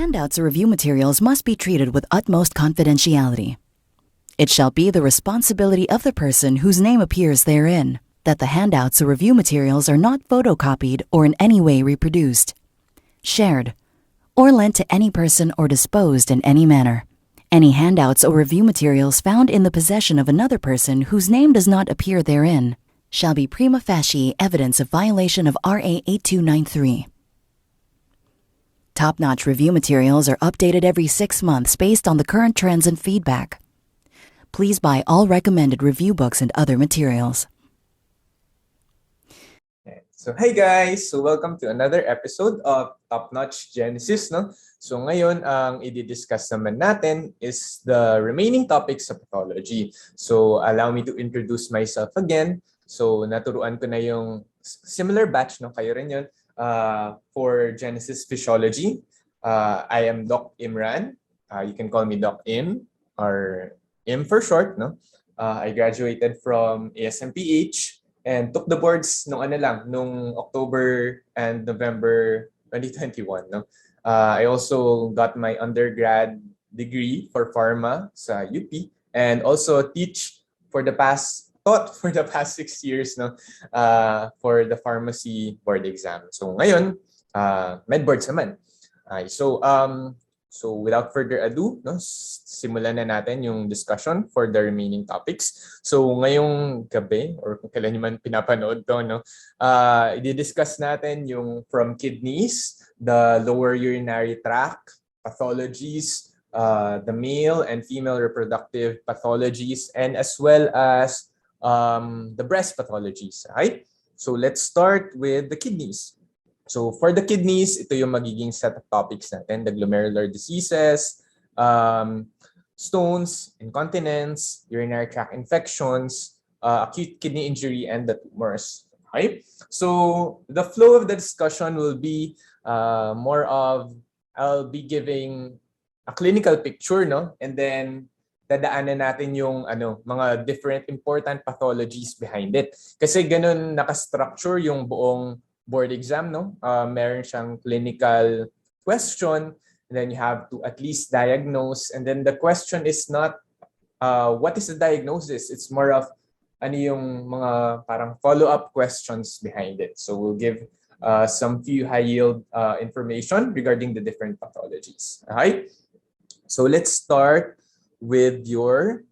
handouts or review materials must be treated with utmost confidentiality. It shall be the responsibility of the person whose name appears therein that the handouts or review materials are not photocopied or in any way reproduced, shared, or lent to any person or disposed in any manner. Any handouts or review materials found in the possession of another person whose name does not appear therein shall be prima facie evidence of violation of RA 8293. Top-notch review materials are updated every 6 months based on the current trends and feedback. Please buy all recommended review books and other materials. So, hi guys! So, welcome to another episode of Top Notch Genesis, no? So, ngayon, ang i-discuss naman natin is the remaining topics sa pathology. So, allow me to introduce myself again. So, naturuan ko na yung similar batch, no? Kayo rin yun, for Genesis Physiology. I am Doc Imran. You can call me Doc Im, or Im for short, no? I graduated from ASMPH and took the boards nung October and November 2021, no. I also got my undergrad degree for pharma sa UP and also taught for the past 6 years, no, for the pharmacy board exam. So ngayon, med boards naman. So without further ado, no, simulan na natin yung discussion for the remaining topics. So ngayong gabi, or kung kailan nyo man pinapanood to, no, i-discuss natin yung from kidneys, the lower urinary tract pathologies, the male and female reproductive pathologies, and as well as the breast pathologies. Right? So let's start with the kidneys. So for the kidneys, ito yung magiging set of topics natin: the glomerular diseases, stones, incontinence, urinary tract infections, acute kidney injury, and the tumors. Okay? So the flow of the discussion will be more of, I'll be giving a clinical picture, no? And then dadaanan natin yung mga different important pathologies behind it. Kasi ganun nakastructure yung buong board exam, no? Meron siyang clinical question, and then you have to at least diagnose. And then the question is not what is the diagnosis? It's more of ano yung mga parang follow-up questions behind it. So we'll give some few high-yield information regarding the different pathologies. Okay? So let's start with your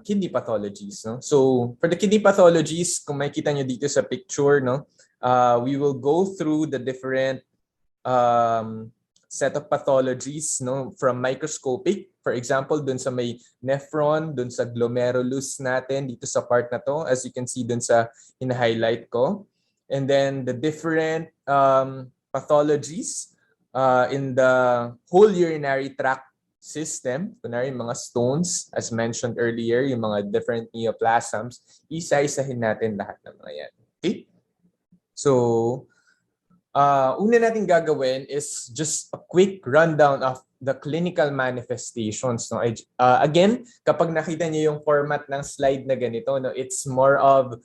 kidney pathologies, no? So for the kidney pathologies, kung makikita nyo dito sa picture, no, we will go through the different set of pathologies, no, from microscopic. For example, dun sa may nephron, dun sa glomerulus natin, dito sa part na to, as you can see dun sa in-highlight ko. And then the different pathologies in the whole urinary tract system, kunwari mga stones, as mentioned earlier, yung mga different neoplasms, isa-isahin natin lahat ng mga yan. Okay? So, una natin gagawin is just a quick rundown of the clinical manifestations. No? Again, kapag nakita niyo yung format ng slide na ganito, no, it's more of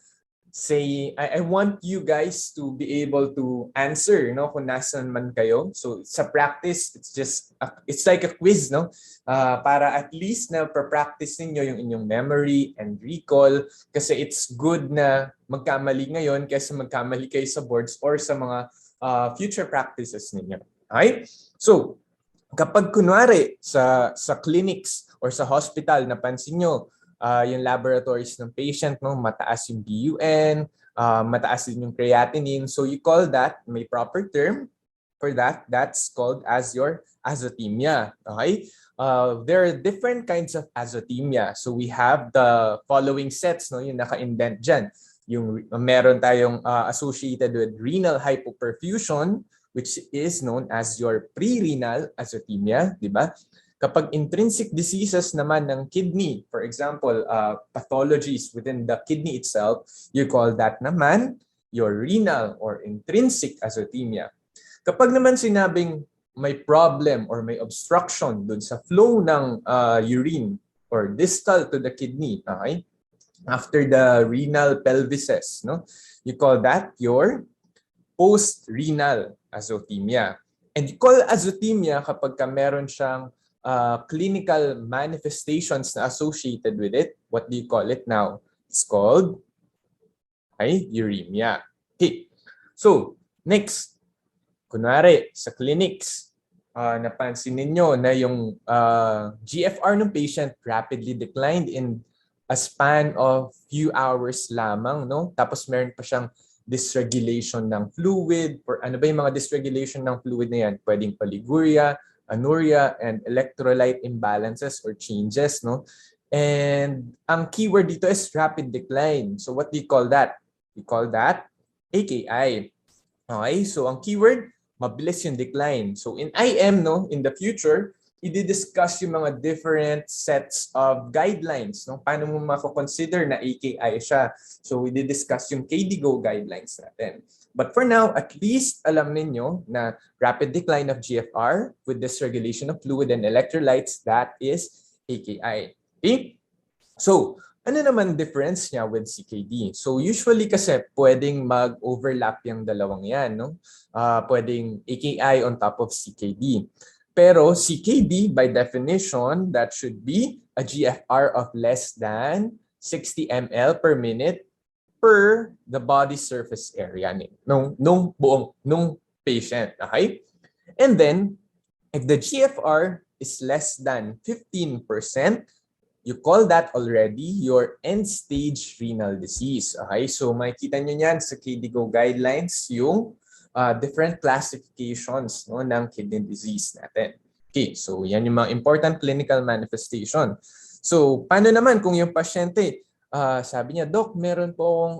say, I want you guys to be able to answer, no, kung nasan man kayo. So sa practice, it's like a quiz, no, para at least na practice niyo yung inyong memory and recall, kasi it's good na magkamali ngayon kaysa magkamali kayo sa boards or sa mga future practices ninyo. Okay? So kapag kunwari sa clinics or sa hospital, napansin nyo yung laboratories ng patient, no, mataas yung BUN, mataas din yung creatinine. So you call that, may proper term for that, that's called as your azotemia. Okay? There are different kinds of azotemia. So we have the following sets, no, yung naka-indent dyan. Yung meron tayong associated with renal hypoperfusion, which is known as your pre-renal azotemia, di ba? Kapag intrinsic diseases naman ng kidney, for example, pathologies within the kidney itself, you call that naman your renal or intrinsic azotemia. Kapag naman sinabing may problem or may obstruction dun sa flow ng urine or distal to the kidney, okay? After the renal pelvises, no? You call that your post-renal azotemia. And you call azotemia kapag meron siyang clinical manifestations na associated with it. What do you call it now? It's called uremia. Okay. So, next, kunwari sa clinics, napansin ninyo na yung GFR ng patient rapidly declined in a span of few hours lamang, no? Tapos meron pa siyang dysregulation ng fluid. Or ano ba yung mga dysregulation ng fluid na yan? Pwedeng paliguria, anuria, and electrolyte imbalances or changes, no? And ang keyword dito is rapid decline. So what do you call that? We call that AKI. Okay, so ang keyword, mabilis yung decline. So in IM, no, in the future, i-discuss yung mga different sets of guidelines, no? Paano mo mako-consider na AKI siya? So we discuss yung KDIGO guidelines natin. But for now, at least alam ninyo na rapid decline of GFR with dysregulation of fluid and electrolytes, that is AKI. Okay? So, ano naman difference niya with CKD? So usually kasi pwedeng mag-overlap yung dalawang yan, no? Pwedeng AKI on top of CKD. Pero CKD, by definition, that should be a GFR of less than 60 ml per minute per the body surface area nung patient. Okay? And then, if the GFR is less than 15%, you call that already your end-stage renal disease. Okay? So makikita nyo yan sa KDIGO guidelines yung different classifications, no, ng kidney disease natin. Okay, so yan yung mga important clinical manifestation. So paano naman kung yung pasyente, sabi niya, Doc, meron po akong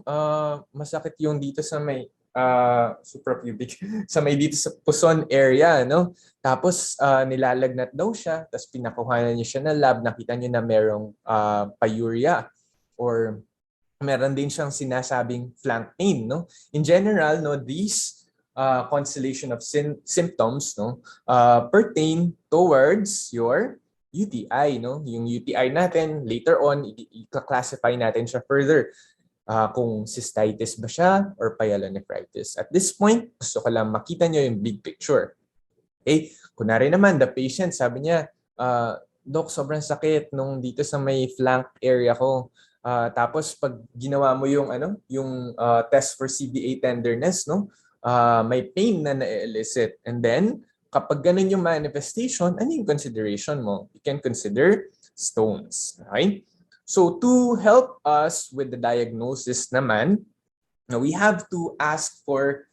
masakit yung dito sa may suprapubic, sa may dito sa puson area, no? Tapos nilalagnat daw siya, tapos pinakuhanan niya siya ng lab, nakita niya na merong pyuria or meron din siyang sinasabing flank pain, no? In general, no, these constellation of symptoms, no, pertain towards your UTI, no? Yung UTI natin, later on, i-classify natin siya further. Kung cystitis ba siya or pyelonephritis. At this point, gusto ko lang makita nyo yung big picture. Okay? Kunwari naman, the patient, sabi niya, Doc, sobrang sakit nung dito sa may flank area ko. Tapos pag ginawa mo yung test for CBA tenderness, no? May pain na na-elicit. And then, kapag ganun yung manifestation, ano yung consideration mo? You can consider stones. Okay? So to help us with the diagnosis naman, we have to ask for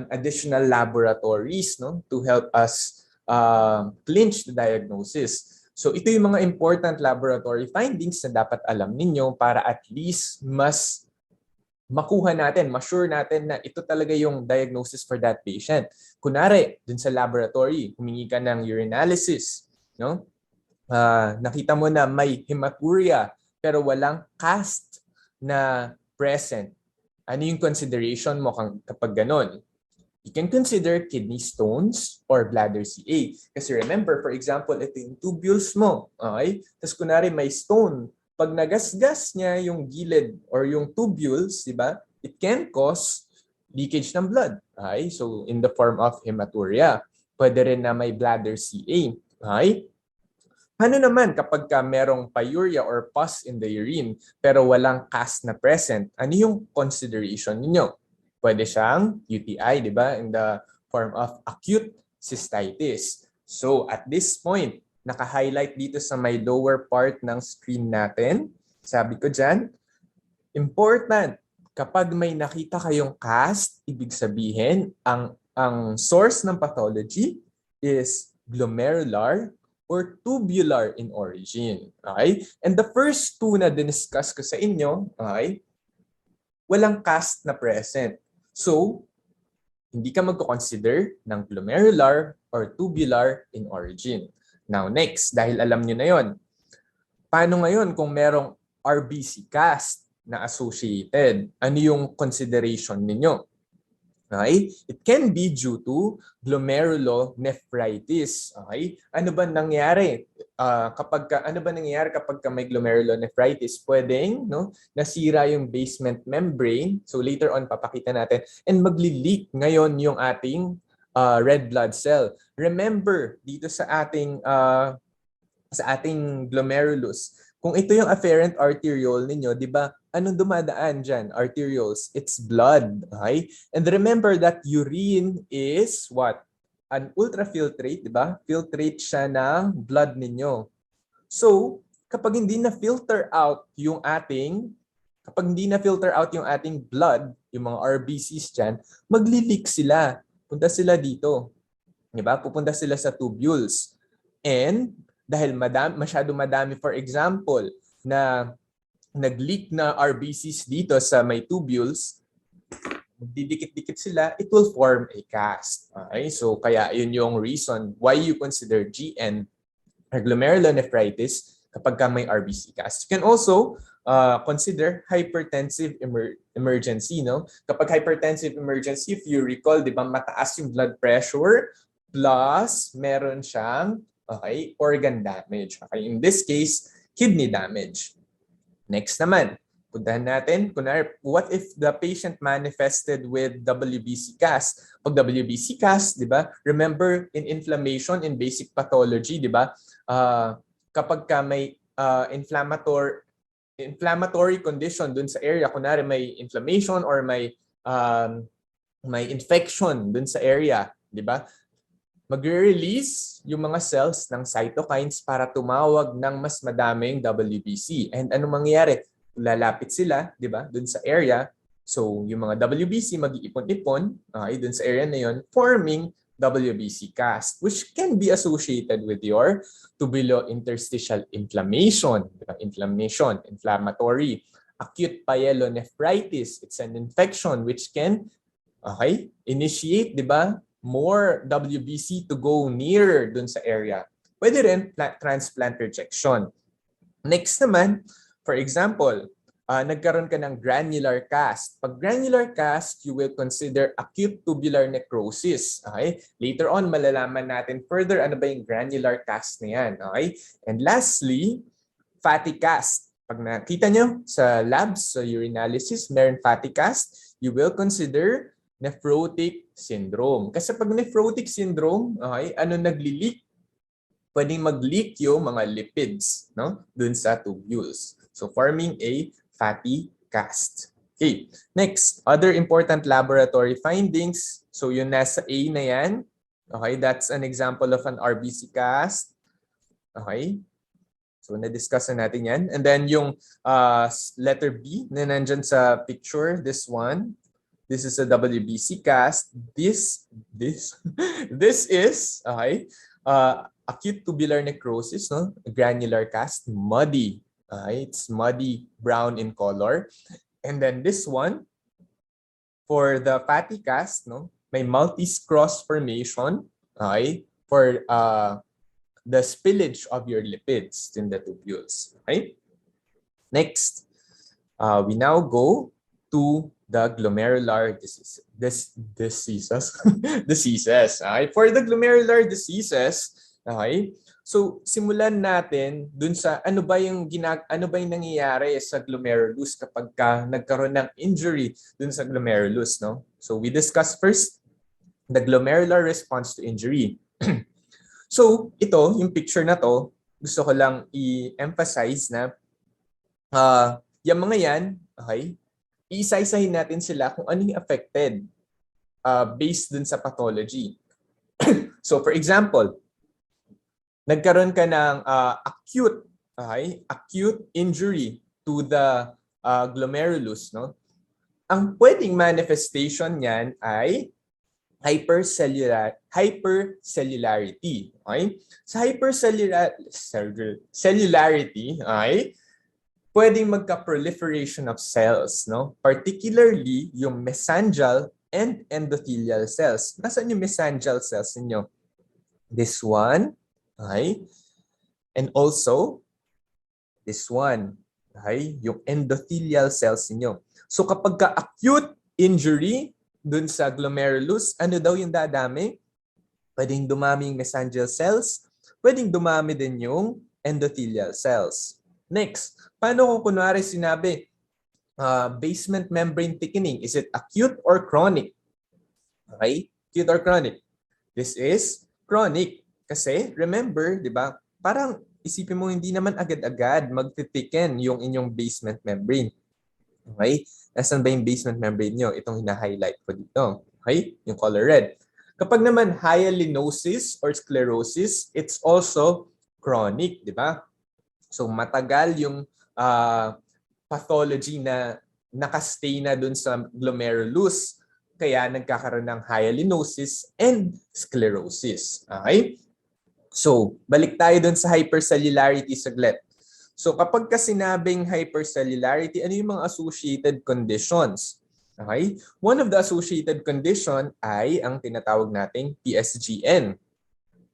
additional laboratories, no, to help us clinch the diagnosis. So ito yung mga important laboratory findings na dapat alam ninyo para at least mas makuha natin, ma-sure natin na ito talaga yung diagnosis for that patient. Kunwari, dun sa laboratory, humingi ka ng urinalysis, no? Nakita mo na may hematuria pero walang cast na present. Ano yung consideration mo kapag ganon? You can consider kidney stones or bladder CA. Kasi remember, for example, ito yung tubules mo. Okay? Tapos kunwari may stone. Pag nagasgas niya yung gilid or yung tubules, di ba? It can cause leakage ng blood. Okay? So in the form of hematuria. Pwede rin na may bladder CA. Okay? Ano naman kapag merong pyuria or pus in the urine pero walang cast na present? Ano yung consideration niyo? Pwede siyang UTI, di ba? In the form of acute cystitis. So at this point, naka-highlight dito sa may lower part ng screen natin. Sabi ko dyan, important, kapag may nakita kayong cast, ibig sabihin, ang source ng pathology is glomerular or tubular in origin. Okay? And the first two na diniscuss ko sa inyo, okay, walang cast na present. So, hindi ka magko-consider ng glomerular or tubular in origin. Now next, dahil alam nyo na yon, paano ngayon kung merong RBC cast na associated? Ano yung consideration ninyo? Okay? It can be due to glomerulonephritis. Okay? Ano ba nangyari? Kapag may glomerulonephritis? Pwedeng, no, nasira yung basement membrane. So later on papakita natin and magli-leak ngayon yung ating red blood cell. Remember, dito sa ating glomerulus, kung ito yung afferent arteriole ninyo, di ba, anong dumadaan dyan? Arterioles, it's blood. Okay? And remember that urine is what? An ultrafiltrate, di ba? Filtrate siya ng blood ninyo. So, kapag hindi na-filter out yung ating blood, yung mga RBCs dyan, magli-leak sila. Punta sila dito. Diba? Pupunta sila sa tubules. And dahil masyado madami, for example, na nag-leak na RBCs dito sa may tubules, didikit-dikit sila, it will form a cast. Okay? So, kaya yun yung reason why you consider GN or glomerulonephritis kapag may RBC cast. You can also consider hypertensive emergency. No? Kapag hypertensive emergency, if you recall, di ba, mataas yung blood pressure plus meron siyang organ damage. Okay? In this case, kidney damage. Next naman, puntahan natin, what if the patient manifested with WBC cast? Pag WBC cast, di ba? Remember, in inflammation, in basic pathology, di ba? Kapag may inflammatory condition dun sa area, kunwari may inflammation or may infection dun sa area, di ba? Magre-release yung mga cells ng cytokines para tumawag ng mas madaming WBC. And ano mangyayari? Lalapit sila, di ba, dun sa area. So, yung mga WBC mag-iipon-ipon dun sa area na yun, forming WBC cast, which can be associated with your tubulointerstitial inflammation. Diba? Inflammatory. Acute pyelonephritis. It's an infection which can initiate, di ba, more WBC to go near dun sa area. Pwede rin transplant rejection. Next naman, for example, nagkaroon ka ng granular cast. Pag granular cast, you will consider acute tubular necrosis. Okay? Later on, malalaman natin further ano ba yung granular cast na yan. Okay? And lastly, fatty cast. Pag nakita nyo sa labs, sa urinalysis, meron fatty cast, you will consider nephrotic syndrome. Kasi pag nephrotic syndrome, ano nagli-leak? Pwedeng mag-leak yung mga lipids, no? Dun sa tubules. So forming a fatty cast. Okay. Next, other important laboratory findings. So yung nasa A na yan. Okay, that's an example of an RBC cast. Okay. So na-discuss na natin yan. And then yung letter B na nandyan sa picture, this one. This is a WBC cast. This is acute tubular necrosis, no? Granular cast, muddy. It's muddy brown in color. And then this one, for the fatty cast, no? May multi-cross formation, for the spillage of your lipids in the tubules. Okay? Next, we now go to the glomerular diseases. For the glomerular diseases, so simulan natin dun sa ano ba yung nangyayari sa glomerulus kapag nagkaroon ng injury dun sa glomerulus, no? So we discuss first the glomerular response to injury. So ito, yung picture na to, gusto ko lang i-emphasize na yung mga yan, isa-isahin natin sila kung ano yung affected based dun sa pathology. So for example, nagkaroon ka ng acute injury to the glomerulus, no? Ang pwedeng manifestation niyan ay hypercellularity. Okay? Sa hypercellularity, pwedeng magka-proliferation of cells, no? Particularly yung mesangial and endothelial cells. Nasaan yung mesangial cells ninyo? This one, and also this one, yung endothelial cells ninyo. So kapag ka-acute injury dun sa glomerulus, ano daw yung dadami? Pwedeng dumami yung mesangial cells, pwedeng dumami din yung endothelial cells. Next, paano kung kunwari sinabi, basement membrane thickening, is it acute or chronic? Okay? Acute or chronic? This is chronic. Kasi, remember, di ba, parang isipin mo hindi naman agad-agad magtitiken yung inyong basement membrane. Okay? Nasaan ba yung basement membrane nyo? Itong hina-highlight ko dito. Okay? Yung color red. Kapag naman hyalinosis or sclerosis, it's also chronic, di ba? So matagal yung pathology na nakastay na dun sa glomerulus, kaya nagkakaroon ng hyalinosis and sclerosis. Okay? So, balik tayo dun sa hypercellularity saglit. So, kapag ka sinabing hypercellularity, ano yung mga associated conditions? Okay? One of the associated condition ay ang tinatawag nating PSGN.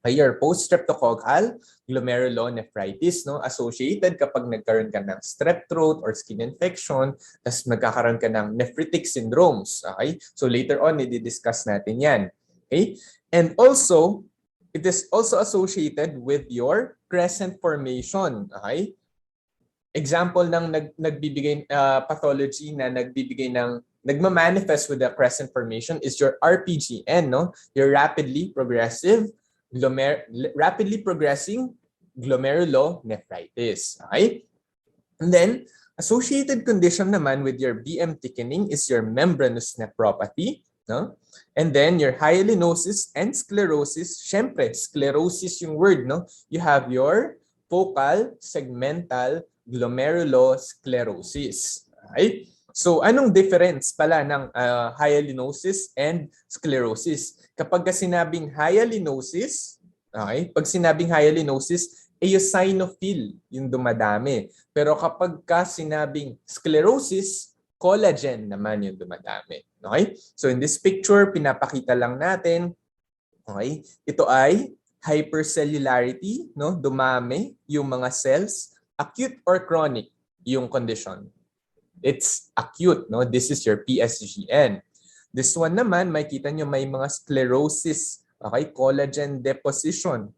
Or post-streptococcal glomerulonephritis, no, associated kapag nagkaroon ka ng strep throat or skin infection, tapos nagkakaroon ka ng nephritic syndromes. Okay? So later on, i-discuss natin yan. Okay? And also, it is also associated with your crescent formation. Okay? Example ng nagbibigay pathology na nagbibigay ng nagma-manifest with the crescent formation is your RPGN, no? Your rapidly progressing glomerulonephritis. Okay? And then, associated condition naman with your BM thickening is your membranous nephropathy. No? And then, your hyalinosis and sclerosis. Syempre, sclerosis yung word. No? You have your focal segmental glomerulosclerosis. Okay? So, anong difference pala ng hyalinosis and sclerosis? Kapag sinabing hyalinosis, okay, pag sinabing hyalinosis, eosinophil yung dumadami. Pero kapag sinabing sclerosis, collagen naman yung dumadami. Okay? So in this picture, pinapakita lang natin, okay, ito ay hypercellularity, no? Dumami yung mga cells, acute or chronic yung condition. It's acute, no? This is your PSGN. This one naman, makikita nyo may mga sclerosis, okay? Collagen deposition.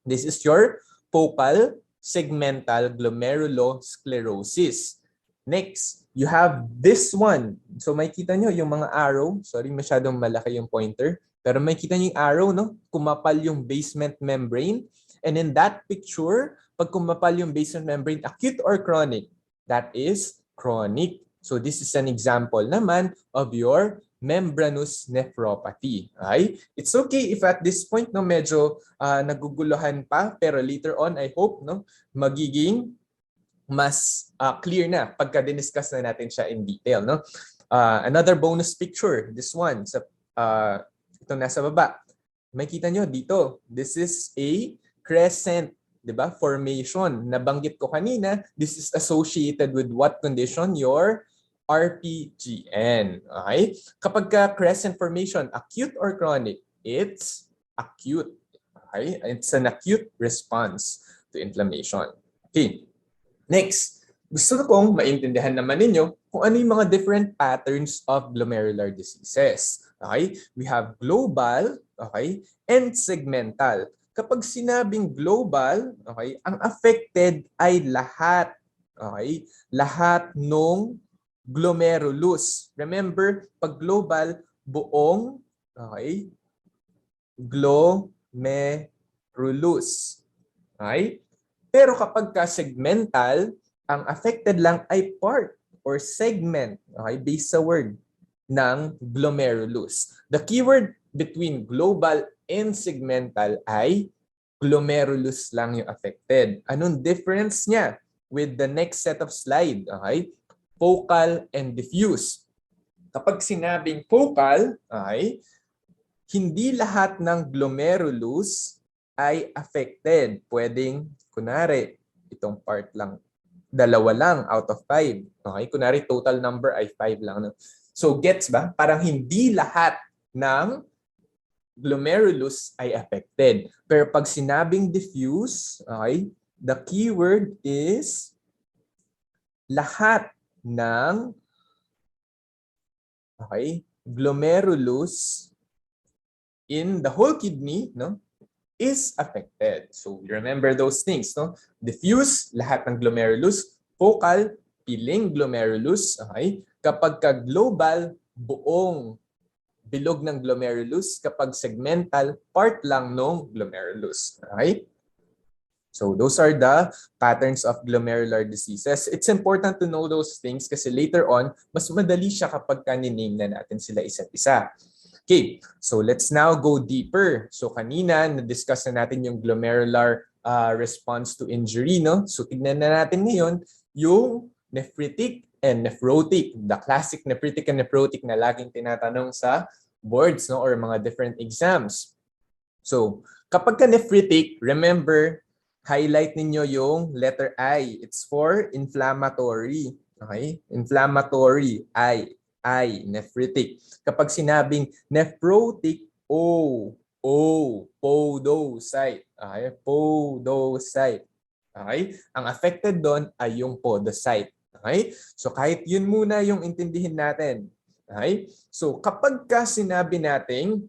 This is your focal segmental glomerulosclerosis. Next, you have this one. So makikita nyo yung mga arrow. Sorry, masyadong malaki yung pointer. Pero makikita nyo yung arrow, no? Kumapal yung basement membrane. And in that picture, pag kumapal yung basement membrane, acute or chronic? That is chronic. So this is an example naman of your membranous nephropathy. Okay? It's okay if at this point no medyo naguguluhan pa, pero later on I hope no magiging mas clear na pagka diniscuss na natin siya in detail, no. Another bonus picture, this one sa ito nasa baba. Makita nyo dito, this is a crescent, 'di ba? Formation. Nabanggit ko kanina, this is associated with what condition? Your RPGN. Okay? Kapag crescent formation, acute or chronic? It's acute. Okay? It's an acute response to inflammation. Okay. Next, gusto kong maintindihan naman ninyo kung ano yung mga different patterns of glomerular diseases. Okay? We have global, okay, and segmental. Kapag sinabing global, okay, ang affected ay lahat. Okay? Lahat nung glomerulus. Remember, pag global, buong, okay, glomerulus. Okay? Pero kapag segmental, ang affected lang ay part or segment, okay, based sa word ng glomerulus. The keyword between global and segmental ay glomerulus lang yung affected. Anong difference niya with the next set of slide? Okay? Focal and diffuse. Kapag sinabing focal, ay hindi lahat ng glomerulus ay affected. Pwedeng, kunwari, itong part lang, 2 lang out of 5. Okay? Kunwari, total number ay 5 lang. No? So, gets ba? Parang hindi lahat ng glomerulus ay affected. Pero pag sinabing diffuse, okay, the keyword is lahat ng glomerulus in the whole kidney, no, is affected. So remember those things, no? Diffuse, lahat ng glomerulus. Focal, piling glomerulus. Okay? Kapag global, buong bilog ng glomerulus, kapag segmental, part lang ng glomerulus. Okay? So those are the patterns of glomerular diseases. It's important to know those things kasi later on, mas madali siya kapag kaniname na natin sila isa't isa. Okay, so let's now go deeper. So kanina, na-discuss na natin yung glomerular response to injury, no? So tignan na natin ngayon yung nephritic and nephrotic, the classic nephritic and nephrotic na laging tinatanong sa boards, no, or mga different exams. So kapag ka nephritic, remember, highlight ninyo yung letter I. It's for inflammatory. Okay? Inflammatory, I, nephritic. Kapag sinabing nephrotic, podocyte. Okay? Podocyte. Okay? Ang affected doon ay yung podocyte. Okay? So kahit yun muna yung intindihin natin. Okay? So kapag ka sinabi nating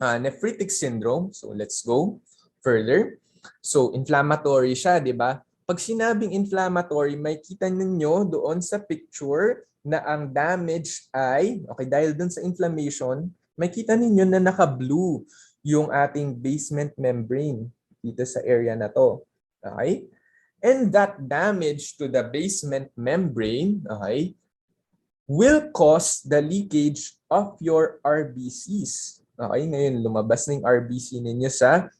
nephritic syndrome, so let's go further. So, inflammatory siya, di ba? Pag sinabing inflammatory, may kita ninyo doon sa picture na ang damage ay, okay, dahil doon sa inflammation, may kita ninyo na naka-blue yung ating basement membrane dito sa area na to. Okay? And that damage to the basement membrane, okay, will cause the leakage of your RBCs. Okay, ngayon lumabas na yung RBC ninyo sa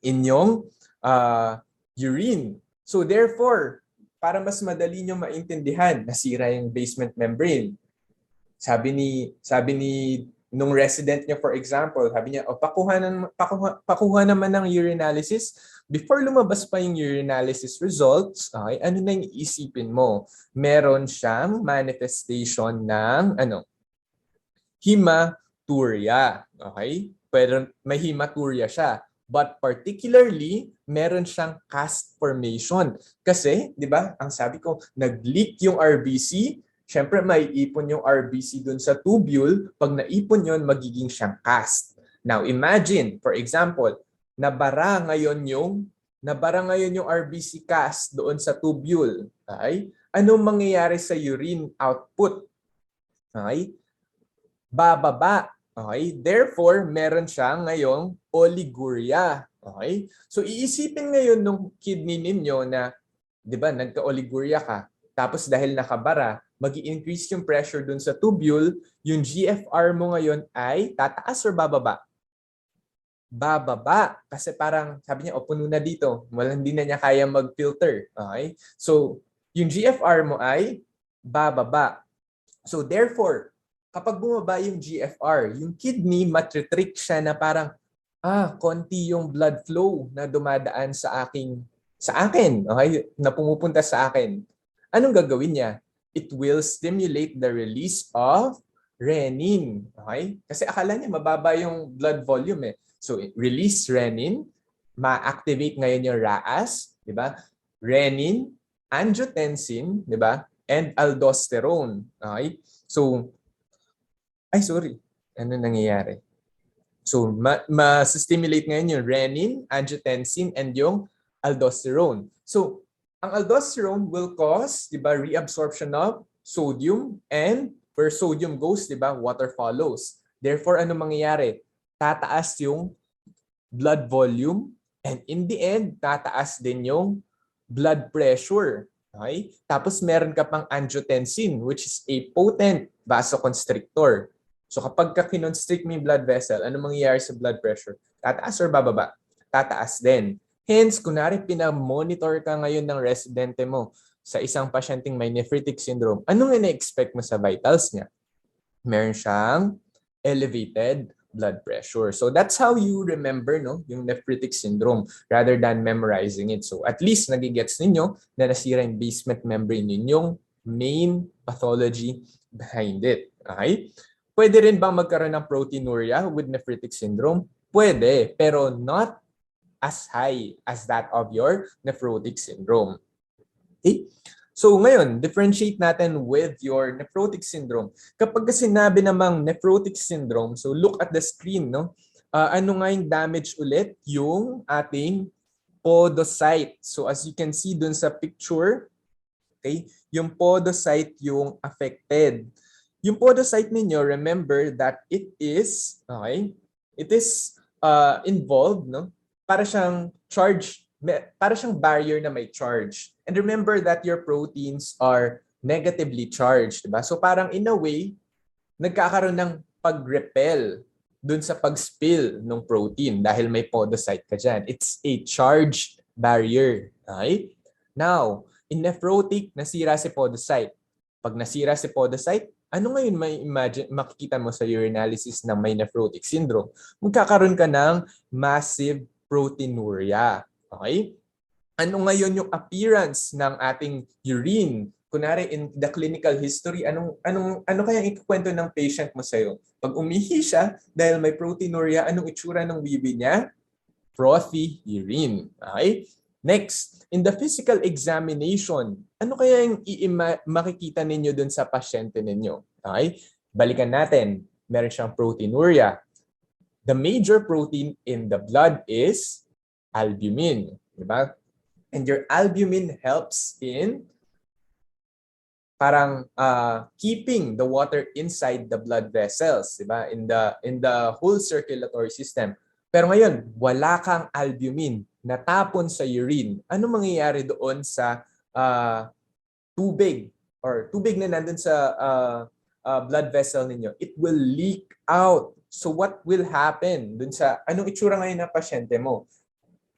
inyong urine. So therefore, para mas madali nyo maintindihan, nasira yung basement membrane. Sabi ni nung resident niya, for example, sabi niya, pakuha naman ng urinalysis. Before lumabas pa yung urinalysis results, okay, ano na yung iisipin mo? Meron siyang manifestation ng hematuria. Okay? Pero may hematuria siya. But particularly, meron siyang cast formation. Kasi, di ba, ang sabi ko, nag-leak yung RBC, syempre may ipon yung RBC dun sa tubule. Pag naipon yon, magiging siyang cast. Now, imagine, for example, nabara ngayon yung RBC cast doon sa tubule. Okay? Anong mangyayari sa urine output? Okay? Bababa. Okay? Therefore, meron siyang ngayong oliguria. Okay? So, iisipin ngayon nung kidney ninyo na, di ba, nagka-oliguria ka, tapos dahil nakabara, mag-i-increase yung pressure dun sa tubule, yung GFR mo ngayon ay tataas or bababa? Bababa. Kasi parang, sabi niya, puno na dito. Hindi na niya kaya mag-filter. Okay? So, yung GFR mo ay bababa. So, therefore, kapag bumaba yung GFR, yung kidney matritrick siya na parang, konti yung blood flow na dumadaan sa akin, okay, na pumupunta sa akin. Anong gagawin niya? It will stimulate the release of renin. Okay? Kasi akala niya mababa yung blood volume eh. So, release renin, ma-activate ngayon yung RAAS, di ba? Renin, angiotensin, di ba? And aldosterone. Okay? So, ano nangyayari? So, ma-stimulate ngayon yung renin, angiotensin, and yung aldosterone. So, ang aldosterone will cause, di ba, reabsorption of sodium, and where sodium goes, di ba, water follows. Therefore, ano mangyayari? Tataas yung blood volume, and in the end, tataas din yung blood pressure. Okay? Tapos meron ka pang angiotensin, which is a potent vasoconstrictor. So kapag kinonstrict mo yung blood vessel, ano mangyayari sa blood pressure? Tataas or bababa? Tataas din. Hence, kunwari pinamonitor ka ngayon ng residente mo sa isang pasyenteng may nephritic syndrome, anong ina-expect mo sa vitals niya? Meron siyang elevated blood pressure. So that's how you remember, no, yung nephritic syndrome rather than memorizing it. So at least nagigets ninyo na nasira yung basement membrane, yung main pathology behind it. Okay? Pwede rin bang magkaroon ng proteinuria with nephritic syndrome? Pwede, pero not as high as that of your nephrotic syndrome. Okay? So ngayon, differentiate natin with your nephrotic syndrome. Kapag sinabi namang nephrotic syndrome, so look at the screen, no? Ano nga yung damage ulit? Yung ating podocyte. So as you can see dun sa picture, okay, yung podocyte yung affected. Yung podocyte ninyo, remember that it is, okay, it is involved, no? Para siyang charge, para siyang barrier na may charge. And remember that your proteins are negatively charged, diba? So parang in a way, nagkakaroon ng pag-repel dun sa pag-spill ng protein dahil may podocyte ka dyan. It's a charged barrier. Okay? Now, in nephrotic, nasira si podocyte. Pag nasira si podocyte, ano ngayon may imagine, makikita mo sa urinalysis ng may nephrotic syndrome? Magkakaroon ka ng massive proteinuria. Okay? Ano ngayon yung appearance ng ating urine? Kunwari in the clinical history, ano kaya ikukwento ng patient mo sa'yo? Pag umihi siya dahil may proteinuria, anong itsura ng bibi niya? Frothy urine. Okay? Next, in the physical examination, ano kaya yung makikita ninyo dun sa pasyente ninyo? Okay? Balikan natin. Meron siyang proteinuria. The major protein in the blood is albumin. Diba? And your albumin helps in parang keeping the water inside the blood vessels, diba? In the whole circulatory system. Pero ngayon, wala kang albumin, natapon sa urine. Ano mangyayari doon sa tubig or tubig na nandun sa blood vessel ninyo? It will leak out. So what will happen dun sa anong itsura ngayon ng pasyente mo?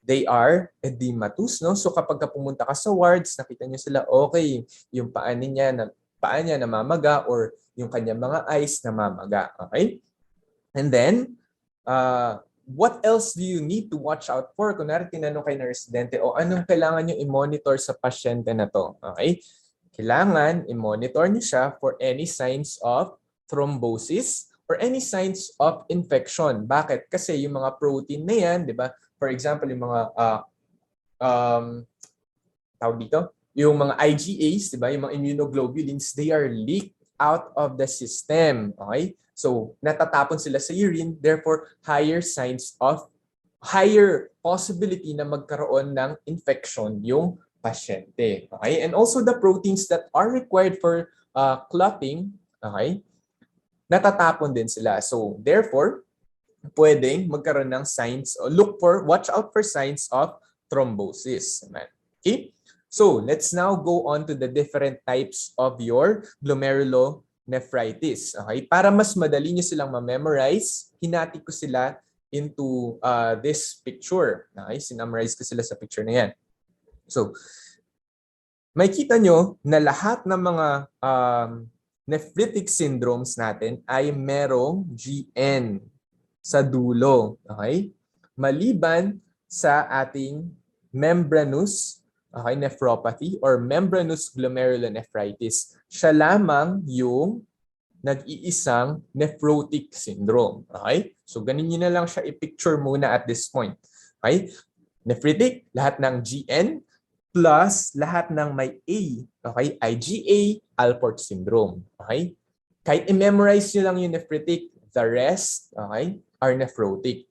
They are edematous, no? So kapag pumunta ka sa wards, nakita niyo sila, okay, yung paa niya namamaga or yung kanyang mga eyes namamaga. Okay? And then, what else do you need to watch out for? Kunwari, tinanong kay na residente, o anong kailangan nyo i-monitor sa pasyente na to? Okay? Kailangan i-monitor niyo siya for any signs of thrombosis or any signs of infection. Bakit? Kasi yung mga protein na yan, di ba? For example, yung mga tawag dito, yung mga IgAs, di ba? Yung mga immunoglobulins, they are leaked out of the system. Okay? So, natatapon sila sa urine, therefore, higher possibility na magkaroon ng infection yung pasyente. Okay? And also the proteins that are required for clotting, okay? Natatapon din sila. So, therefore, pwedeng magkaroon ng signs o watch out for signs of thrombosis. Okay? So, let's now go on to the different types of your glomerulonephritis. Okay? Para mas madali nyo silang ma-memorize, hinati ko sila into this picture. Okay? Sinumarize ko sila sa picture na yan. So, makikita nyo na lahat ng mga nephritic syndromes natin ay merong GN sa dulo. Okay? Maliban sa ating membranous nephropathy or membranous glomerulonephritis. Siya lamang yung nag-iisang nephrotic syndrome. Okay? So, ganun nyo na lang siya i-picture muna at this point. Okay? Nephritic, lahat ng GN, plus lahat ng may A. Okay? IgA, Alport syndrome. Okay? Kahit i-memorize nyo lang yung nephritic, the rest, okay, are nephrotic.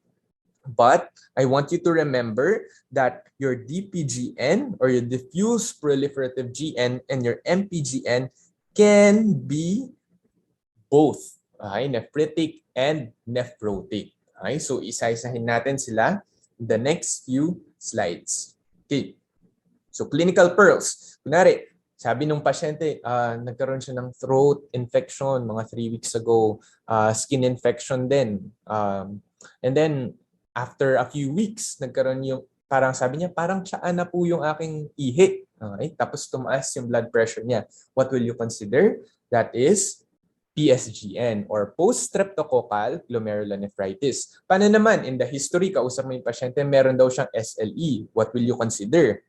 But I want you to remember that your DPGN or your diffuse proliferative GN and your MPGN can be both, okay, nephritic and nephrotic. Okay, so isa-isahin natin sila in the next few slides. Okay. So clinical pearls. Kunwari, sabi nung pasyente, nagkaroon siya ng throat infection mga 3 weeks ago, skin infection din. And then, after a few weeks, nagkaroon yung, parang sabi niya, parang tiyaan na po yung aking ihi. Okay? Tapos tumaas yung blood pressure niya. What will you consider? That is PSGN or post-streptococcal glomerulonephritis. Paano naman, in the history, kausap mo yung pasyente, meron daw siyang SLE. What will you consider?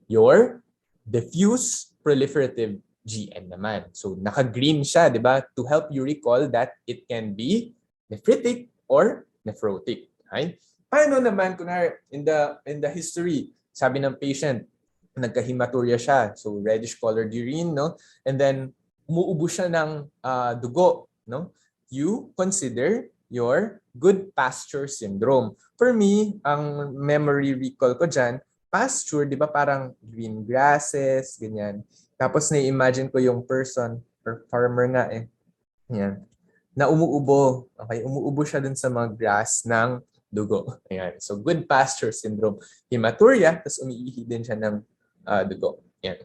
Your diffuse proliferative GN naman. So, naka-green siya, di ba? To help you recall that it can be nephritic or nephrotic. Okay? Paano naman, kunwari, in the history, sabi ng patient, nagka-hematuria siya. So, reddish-colored urine, no? And then, umuubo siya ng dugo, no? You consider your good pasture syndrome. For me, ang memory recall ko dyan, pasture, di ba parang green grasses, ganyan. Tapos na-imagine ko yung person, or farmer nga eh. Ayan. Na umuubo. Okay, umuubo siya dun sa mga grass ng dugo. Ayan. So, good pasture syndrome. Hematuria, tapos umiihi din siya ng dugo. Ayan.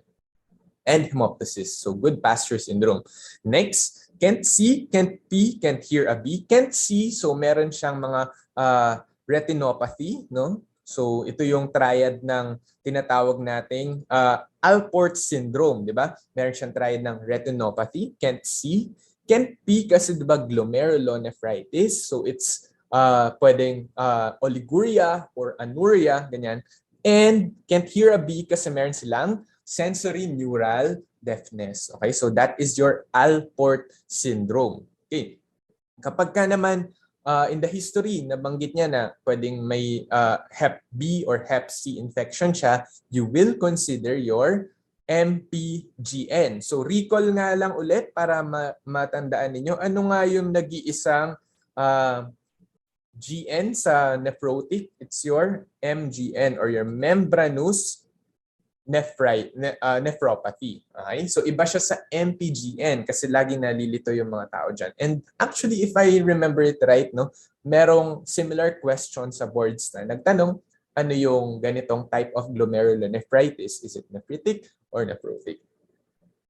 And hemoptysis. So, good pasture syndrome. Next, can't see, can't pee, can't hear a bee. Can't see, so meron siyang mga retinopathy, no? So, ito yung triad ng tinatawag nating Alport syndrome, di ba? Meron siyang triad ng retinopathy, can't see, can't pee kasi di ba glomerulonephritis. So, it's pwedeng oliguria or anuria, ganyan. And can't hear a bee kasi meron silang sensory neural deafness. Okay, so that is your Alport syndrome. Okay, kapag ka naman in the history, nabanggit niya na pwedeng may Hep B or Hep C infection siya, you will consider your MPGN. So recall nga lang ulit para matandaan ninyo, ano nga yung nag-iisang GN sa nephrotic? It's your MGN or your membranous nephropathy. Okay? So iba siya sa MPGN kasi lagi nalilito yung mga tao dyan. And actually, if I remember it right, no, merong similar question sa boards na nagtanong, ano yung ganitong type of glomerulonephritis? Is it nephritic or nephrotic?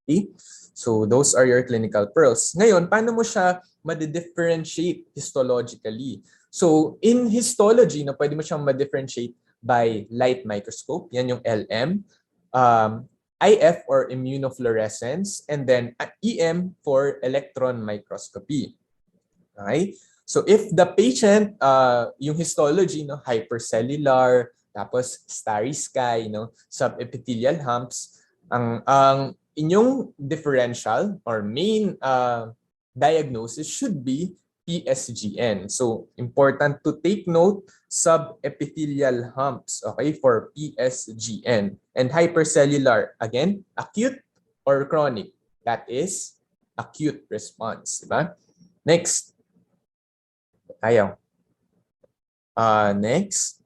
Okay? So those are your clinical pearls. Ngayon, paano mo siya ma-differentiate histologically? So in histology, no, pwede mo siyang ma-differentiate by light microscope. Yan yung LM. IF or immunofluorescence, and then EM for electron microscopy. Okay? So if the patient, yung histology, no, hypercellular, tapos starry sky, no, subepithelial humps, ang inyong differential or main diagnosis should be PSGN. So important to take note, subepithelial humps, okay, for PSGN. And hypercellular, again, acute or chronic? That is acute response, diba? Next. Ayaw. Next.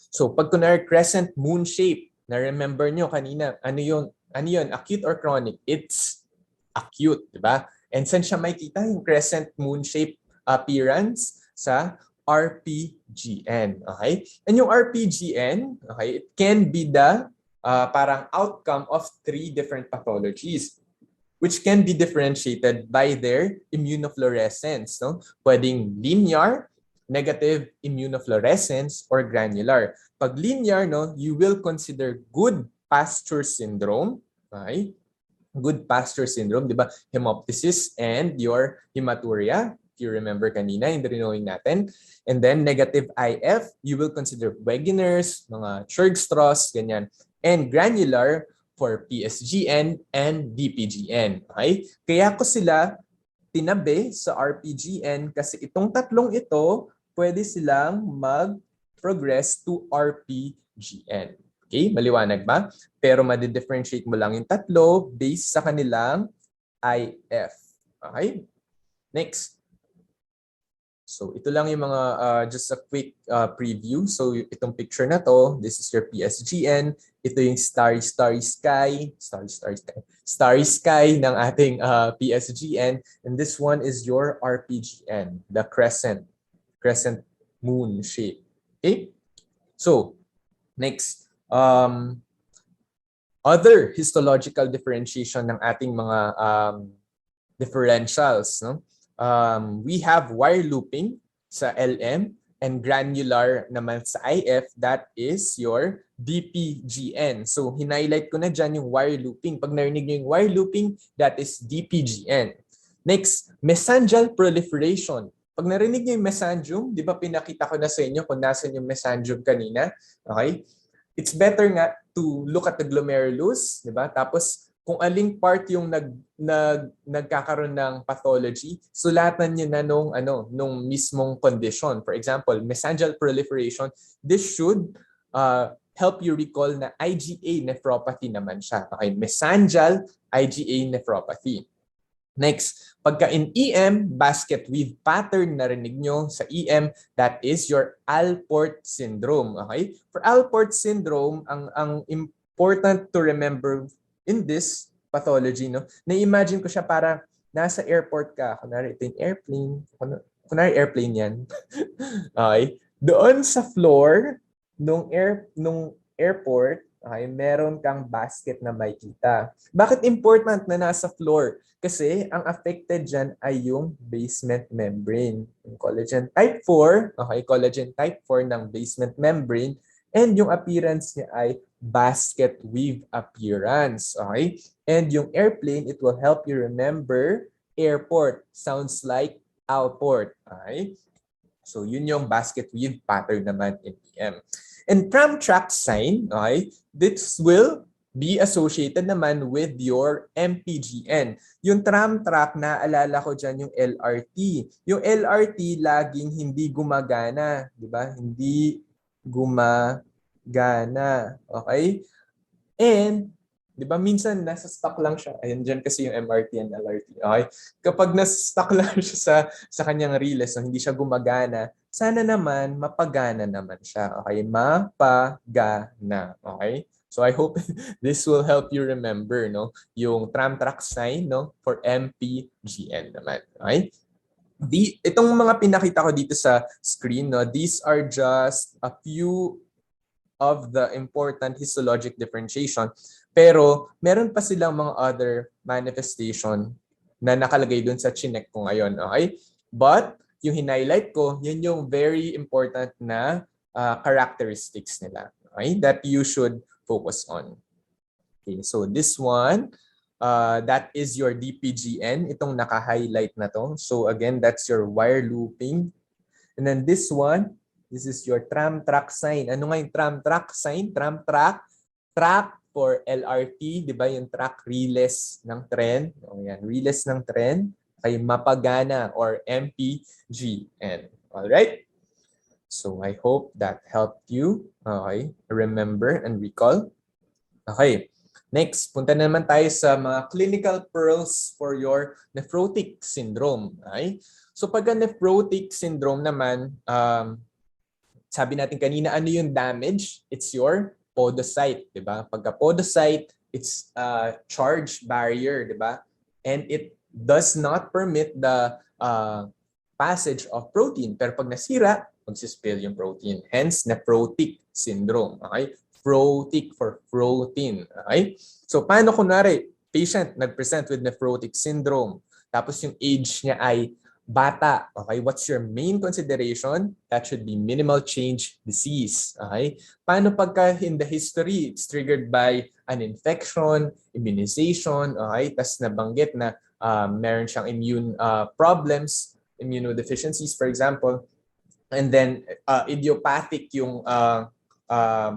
So pag kunwari crescent moon shape, na-remember nyo kanina, ano yun? Acute or chronic? It's acute, diba? And saan siya makikita yung crescent moon shape appearance? Sa RPGN. Okay? And yung RPGN, okay, it can be the parang outcome of 3 different pathologies which can be differentiated by their immunofluorescence. No? Pwedeng linear, negative immunofluorescence, or granular. Pag linear, no, you will consider good pasture syndrome. Okay? Good pasture syndrome, di ba? Hemoptysis and your hematuria. If you remember kanina, yung drinowing natin. And then negative IF, you will consider Wegener's, mga Churg-Strauss, ganyan. And granular for PSGN and DPGN. Okay? Kaya ko sila tinabi sa RPGN kasi itong tatlong ito, pwede silang mag-progress to RPGN. Okay? Maliwanag ba? Pero ma-differentiate mo lang yung tatlo based sa kanilang IF. Okay? Next. So ito lang yung mga just a quick preview. So itong picture na to, this is your PSGN. Ito yung starry sky ng ating PSGN, and this one is your RPGN, the crescent moon shape. Okay? So next, other histological differentiation ng ating mga differentials, no? We have wire looping sa LM and granular naman sa IF, that is your DPGN. So, hinighlight ko na dyan yung wire looping. Pag narinig nyo yung wire looping, that is DPGN. Next, mesangial proliferation. Pag narinig nyo yung mesangium, di ba pinakita ko na sa inyo kung nasan yung mesangium kanina? Okay? It's better nga to look at the glomerulus, di ba? Tapos, kung aling part yung nagkakaroon ng pathology, sulatan niyo na nung mismong condition. For example, mesangial proliferation, this should help you recall na IgA nephropathy naman siya. Okay, mesangial IgA nephropathy. Next, pagka in EM, basket weave pattern narinig nyo sa EM, that is your Alport syndrome. Okay? For Alport syndrome, ang important to remember in this pathology, no, na-imagine ko siya para nasa airport ka, kunwari ito yung airplane, kunwari airplane yan. Okay? Doon sa floor nung airport, okay, meron kang basket na makikita. Bakit important na nasa floor? Kasi ang affected dyan ay yung basement membrane. Yung collagen type 4, okay, collagen type 4 ng basement membrane, and yung appearance niya ay basket weave appearance. Okay? And yung airplane, it will help you remember airport. Sounds like outport. Okay? So yun yung basket weave pattern naman in PM. And tram track sign, okay, this will be associated naman with your MPGN. Yung tram track, naalala ko dyan yung LRT. Yung LRT laging hindi gumagana, di ba? Hindi gumagana. Okay? And, di ba, minsan nasa stock lang siya. Ayun, dyan kasi yung MRT and LRT. Okay? Kapag nasa stock lang siya sa kanyang relays, so hindi siya gumagana, sana naman mapagana naman siya. Okay? Mapagana. Okay? So I hope this will help you remember, no, yung tram track sign, no, for MPGN naman. Okay? Itong mga pinakita ko dito sa screen, no, these are just a few of the important histologic differentiation. Pero meron pa silang mga other manifestation na nakalagay dun sa chinek ko ngayon. Okay? But yung highlight ko, yun yung very important na characteristics nila. Okay? That you should focus on. Okay, so this one, that is your DPGN. Itong naka-highlight na to. So again, that's your wire looping. And then this one, this is your tram track sign. Ano nga yung tram track sign? Tram track, track for LRT, di ba? Yung track relays ng tren. O yan, relays ng tren. Kay mapagana or MPGN. Alright? So I hope that helped you, okay, remember and recall. Okay. Next, punta na naman tayo sa mga clinical pearls for your nephrotic syndrome. Okay? So pagka nephrotic syndrome naman, sabi natin kanina, ano yung damage? It's your podocyte, di ba? Pagka podocyte, it's a charge barrier, di ba? And it does not permit the passage of protein. Pero pag nasira, magsispill yung protein. Hence, nephrotic syndrome. Okay? Nephrotic for protein. Okay? So, paano kunwari, patient nag-present with nephrotic syndrome, tapos yung age niya ay bata. Okay? What's your main consideration? That should be minimal change disease. Okay? Paano pagka in the history, it's triggered by an infection, immunization, okay? Tas nabanggit na meron siyang immune problems, immunodeficiencies, for example. And then, idiopathic yung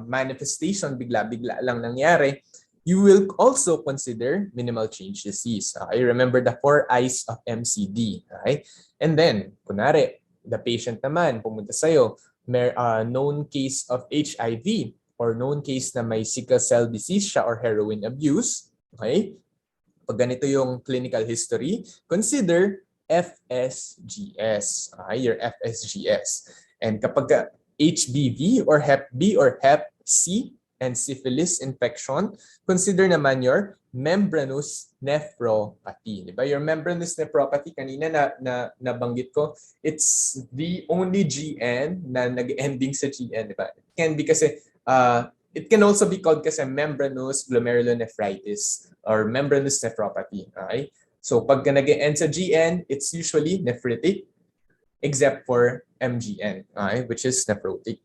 manifestation, bigla-bigla lang nangyari, you will also consider minimal change disease. Okay? Remember the 4 I's of MCD. Okay? And then, kunwari, the patient naman, pumunta sa'yo, may known case of HIV or known case na may sickle cell disease siya or heroin abuse. Okay? Pag ganito yung clinical history, consider FSGS. Okay? Your FSGS. And kapag HBV or Hep B or Hep C and syphilis infection, consider naman your membranous nephropathy. Diba? Your membranous nephropathy, kanina nabanggit ko, it's the only GN na nag-ending sa GN. Diba? It can be kasi, it can also be called kasi membranous glomerulonephritis or membranous nephropathy. Okay? So pag nag-end sa GN, it's usually nephritic, except for MGN, okay, which is nephrotic.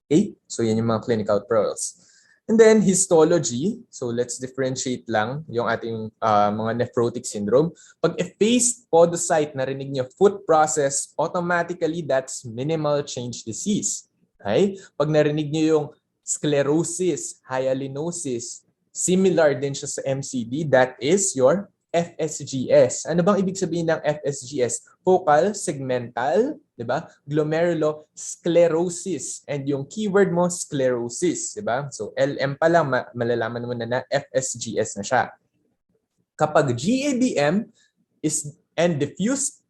Okay, so yan yung mga clinical pearls. And then histology, so let's differentiate lang yung ating mga nephrotic syndrome. Pag effaced podocyte, narinig niyo foot process, automatically that's minimal change disease. Okay? Pag narinig niyo yung sclerosis, hyalinosis, similar din siya sa MCD, that is your FSGS. Ano bang ibig sabihin ng FSGS? Focal segmental, 'di ba? Glomerulosclerosis. And yung keyword mo sclerosis, 'di ba? So LM pa lang malalaman mo na FSGS na siya. Kapag GABM is and diffuse,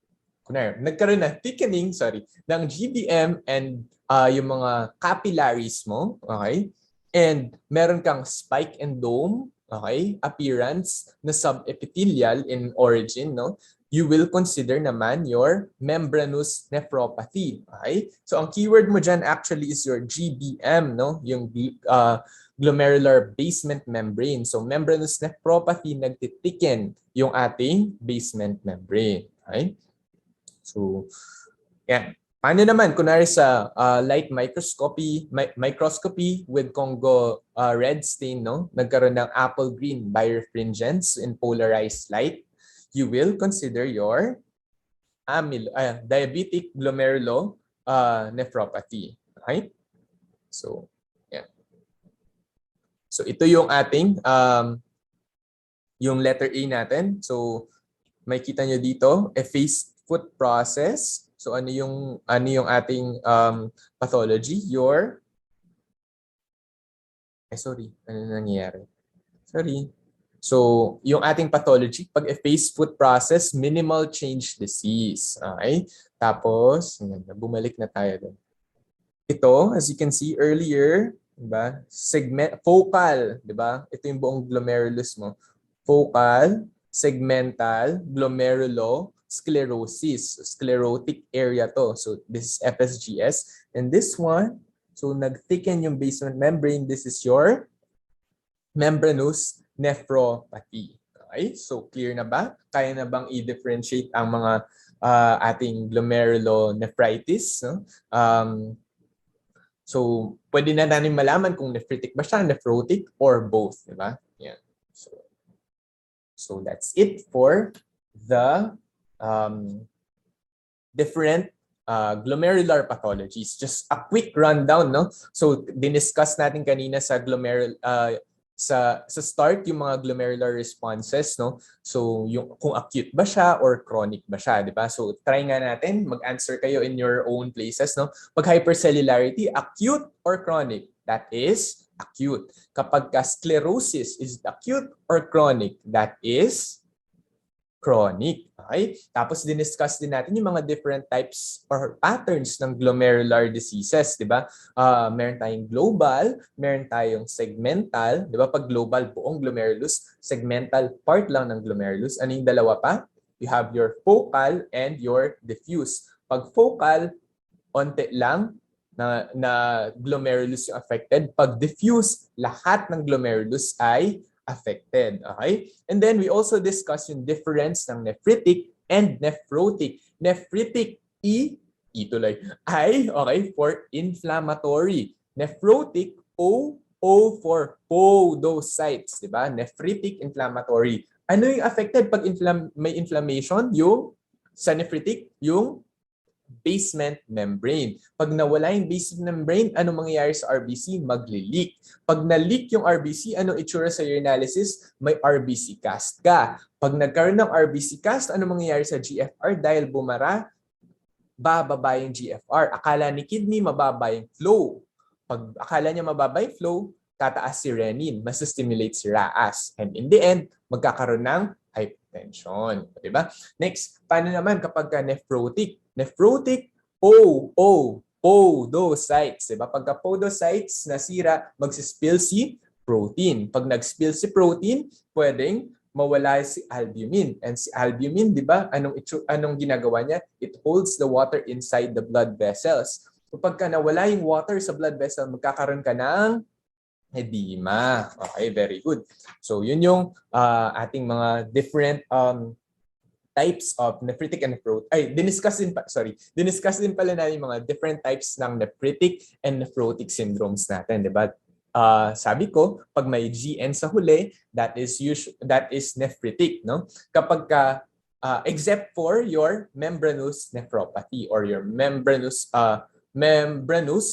nagkaroon na thickening, ng GBM and yung mga capillaries mo, okay? And meron kang spike and dome, okay, appearance na subepithelial in origin, no, you will consider naman your membranous nephropathy. Okay? So ang keyword mo dyan actually is your GBM, no? Yung glomerular basement membrane. So membranous nephropathy, nagtitiken yung ating basement membrane. Okay? So, yan. Paano naman, kunwari sa light microscopy with Congo red stain, no? Nagkaroon ng apple green birefringence in polarized light, you will consider your diabetic glomerulo nephropathy. Okay? So, yeah. So, ito yung ating yung letter A natin. So, makita nyo dito, a phased foot process. So ano yung ating pathology? Sorry, ano nangyayari? Sorry. So, yung ating pathology, pag a phased foot process, minimal change disease. Okay? Tapos, bumalik na tayo doon. Ito, as you can see earlier, diba? Focal, diba? Ito yung buong glomerulus mo. Focal, segmental, glomerulosclerosis. Sclerotic area to. So this is FSGS. And this one, so nag-thicken yung basement membrane. This is your membranous nephropathy. Okay? So clear na ba? Kaya na bang i-differentiate ang mga ating glomerulonephritis? No? So pwede na natin malaman kung nephritic ba siya, nephrotic, or both. Diba? Yeah. So that's it for the different glomerular pathologies. Just a quick rundown, no? So diniscuss natin kanina sa sa start yung mga glomerular responses, no? So yung kung acute ba siya or chronic ba siya, di ba? So try nga natin, mag-answer kayo in your own places, no? Pag hypercellularity, acute or chronic? That is acute. Kapag sclerosis, is it acute or chronic? That is chronic. Okay? Tapos diniscuss din natin yung mga different types or patterns ng glomerular diseases, di ba? Meron tayong global, meron tayong segmental, di ba? Pag global, buong glomerulus, segmental, part lang ng glomerulus. Ano yung dalawa pa? You have your focal and your diffuse. Pag focal, onte lang na glomerulus yung affected. Pag diffuse, lahat ng glomerulus ay affected. Okay? And then we also discuss yung difference ng nephritic and nephrotic. Nephritic, tuloy, I, okay, for inflammatory. Nephrotic, O for podocytes, di ba? Nephritic, inflammatory. Ano yung affected pag may inflammation? Yung sa nephritic, yung basement membrane. Pag nawala yung basement membrane, ano mangyayari sa RBC? Magli-leak. Pag na-leak yung RBC, ano itsura sa urinalysis? May RBC cast ka. Pag nagkaroon ng RBC cast, ano mangyayari sa GFR? Dahil bumara, bababa yung GFR. Akala ni kidney, mababa yung flow. Pag akala niya mababa yung flow, tataas si renin, mas-stimulate si RAAS. And in the end, magkakaroon ng hypertension. Diba? Next, paano naman kapag nephrotic? Nephrotic, podocytes. Diba? Pagka podocytes nasira, magsispill si protein. Pag nag-spill si protein, pwedeng mawala si albumin. And si albumin, di ba, anong ginagawa niya? It holds the water inside the blood vessels. So pagka nawala yung water sa blood vessel, magkakaroon ka ng edema. Okay, very good. So yun yung ating mga different types of nephritic and nephrotic. Diniscuss din pala natin yung mga different types ng nephritic and nephrotic syndromes natin, di ba? Sabi ko, pag may GN sa huli, that is nephritic, no? Kapag except for your membranous nephropathy or your membranous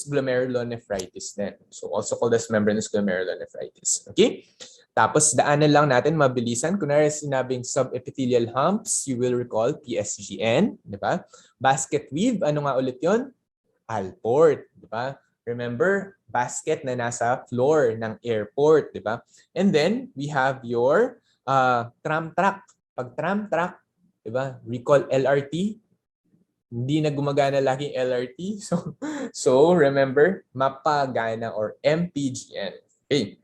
glomerulonephritis din. So also called as membranous glomerulonephritis. Okay? Tapos daanan lang natin mabilisan. Kunwari sinabing subepithelial humps, you will recall PSGN, di ba? Basket weave, ano nga ulit yon? Alport, di ba? Remember, basket na nasa floor ng airport, di ba? And then we have your tram track. Pag tram track, di ba? Recall LRT. Hindi na gumagana laging LRT. So remember, mapagana or MPGN. Okay.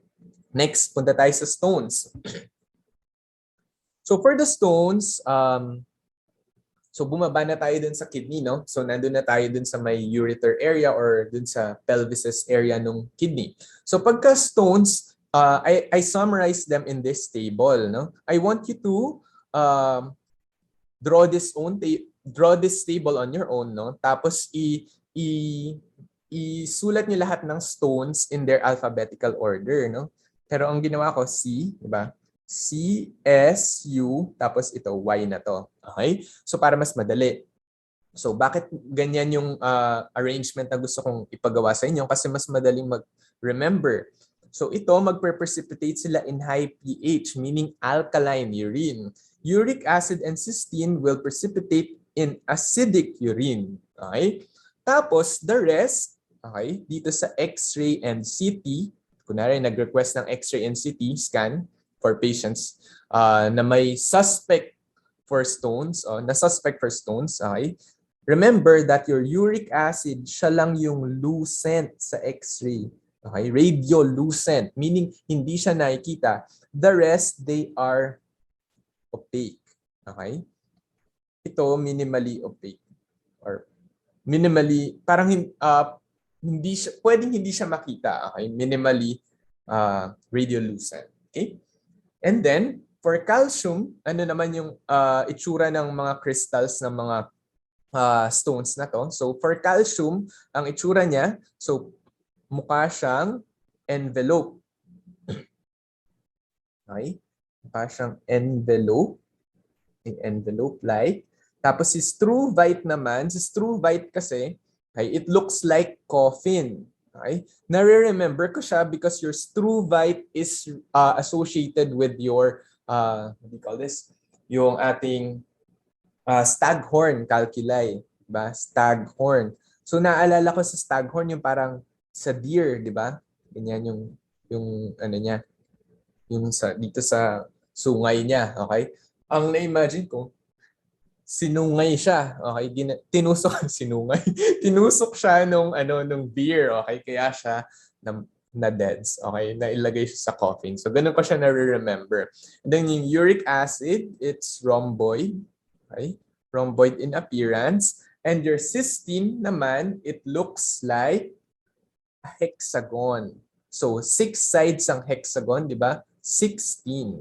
Next, punta tayo sa stones. So for the stones, so bumaba na tayo dun sa kidney, no? So nandun na tayo dun sa may ureter area or dun sa pelvises area ng kidney. So pagka stones, I summarize them in this table, no? I want you to draw this table on your own, no? Tapos isulat niyo lahat ng stones in their alphabetical order, no? Pero ang ginawa ko, C, di ba? C, S, U, tapos ito, Y na to. Okay? So para mas madali. So bakit ganyan yung arrangement na gusto kong ipagawa sa inyo? Kasi mas madaling mag-remember. So ito, magpe-precipitate sila in high pH, meaning alkaline urine. Uric acid and cysteine will precipitate in acidic urine. Okay? Tapos the rest, okay, dito sa X-ray and CT, kunwari nag-request ng X-ray and CT scan, for patients na may suspect for stones, na-suspect for stones, okay? Remember that your uric acid, siya lang yung lucent sa X-ray. Okay? Radiolucent, meaning hindi siya nakikita. The rest, they are opaque. Okay? Ito, minimally opaque. Or minimally, parang hindi siya, pwedeng hindi siya makita. Okay? Minimally radiolucent. Okay? And then, for calcium, ano naman yung itsura ng mga crystals ng mga stones na to? So, for calcium, ang itsura niya, so, mukha siyang envelope. Okay? Mukha siyang envelope. Envelope-like. Tapos, si struvite naman, si struvite kasi, okay, it looks like coffin. Okay? Nare-remember ko siya because your struvite is associated with your, what do you call this? Yung ating staghorn calculi. Diba? Staghorn. So naalala ko sa staghorn yung parang sa deer, di ba? Ganyan yung ano niya, yung dito sa sungay niya. Okay? Ang na-imagine ko, sinungay siya. Okay, tinusok sinungay. Tinusok siya nung beer, okay? Kaya siya na deads, okay? Nailagay siya sa coffin. So ganun ko siya na-remember. And then yung uric acid, it's rhomboid, okay? Rhomboid in appearance. And your cysteine naman, it looks like a hexagon. So 6 sides ang hexagon, di ba? 16.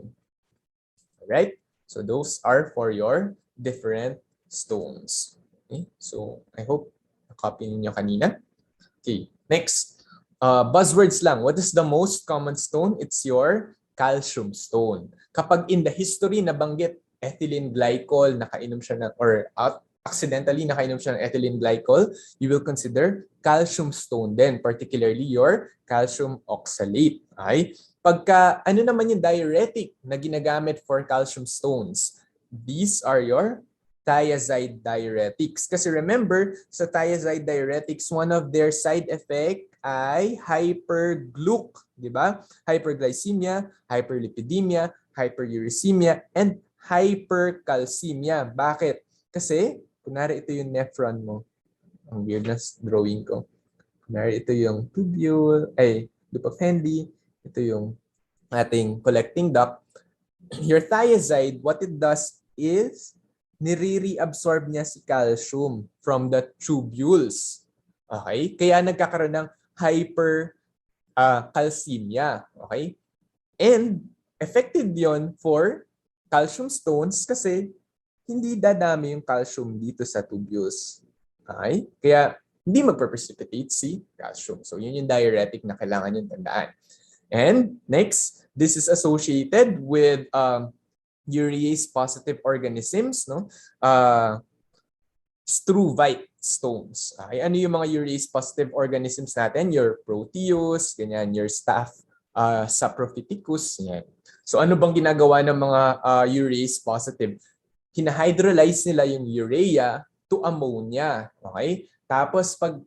Alright? So those are for your different stones. Okay? So I hope na-copy ninyo kanina. Okay, next. Buzzwords lang. What is the most common stone? It's your calcium stone. Kapag in the history nabanggit ethylene glycol, nakainom siya or accidentally nakainom siya ng ethylene glycol, you will consider calcium stone then, particularly your calcium oxalate. Okay? Pagka ano naman yung diuretic na ginagamit for calcium stones? These are your thiazide diuretics. Kasi remember, sa thiazide diuretics, one of their side effect ay hypergluc, di ba? Hyperglycemia, hyperlipidemia, hyperuricemia, and hypercalcemia. Bakit? Kasi, kunwari ito yung nephron mo. Ang weird na drawing ko. Kunwari ito yung tubule, loop of Henle. Ito yung ating collecting duct. Your thiazide, what it does is nire-reabsorb niya si calcium from the tubules. Okay? Kaya nagkakaroon ng hypercalcemia. Okay? And effective yon for calcium stones kasi hindi dadami yung calcium dito sa tubules. Okay? Kaya hindi magpe-precipitate si calcium. So yun yung diuretic na kailangan yung tandaan. And next, this is associated with urease positive organisms, no? Struvite stones. Okay? Ano yung mga urease positive organisms natin? Your Proteus, ganyan, your Staph saprophyticus, yan. So ano bang ginagawa ng mga urease positive? Hinahydrolyze nila yung urea to ammonia. Okay? Tapos pag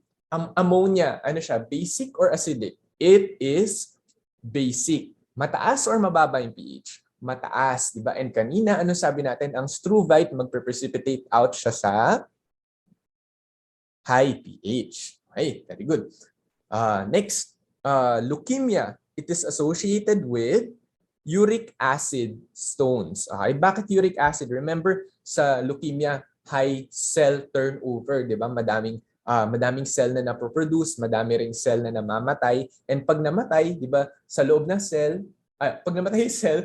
ammonia, ano siya? Basic or acidic? It is basic. Mataas or mababa yung pH? Mataas, di ba? And kanina, ano sabi natin? Ang struvite, magpe-precipitate out siya sa high pH. Okay, very good. Next, leukemia. it is associated with uric acid stones. Okay? Bakit uric acid? Remember, sa leukemia, high cell turnover, di ba? Madaming cell na napoproduce, madami ring cell na namamatay. And pag namatay, di ba, sa loob ng cell, pag namatay yung cell,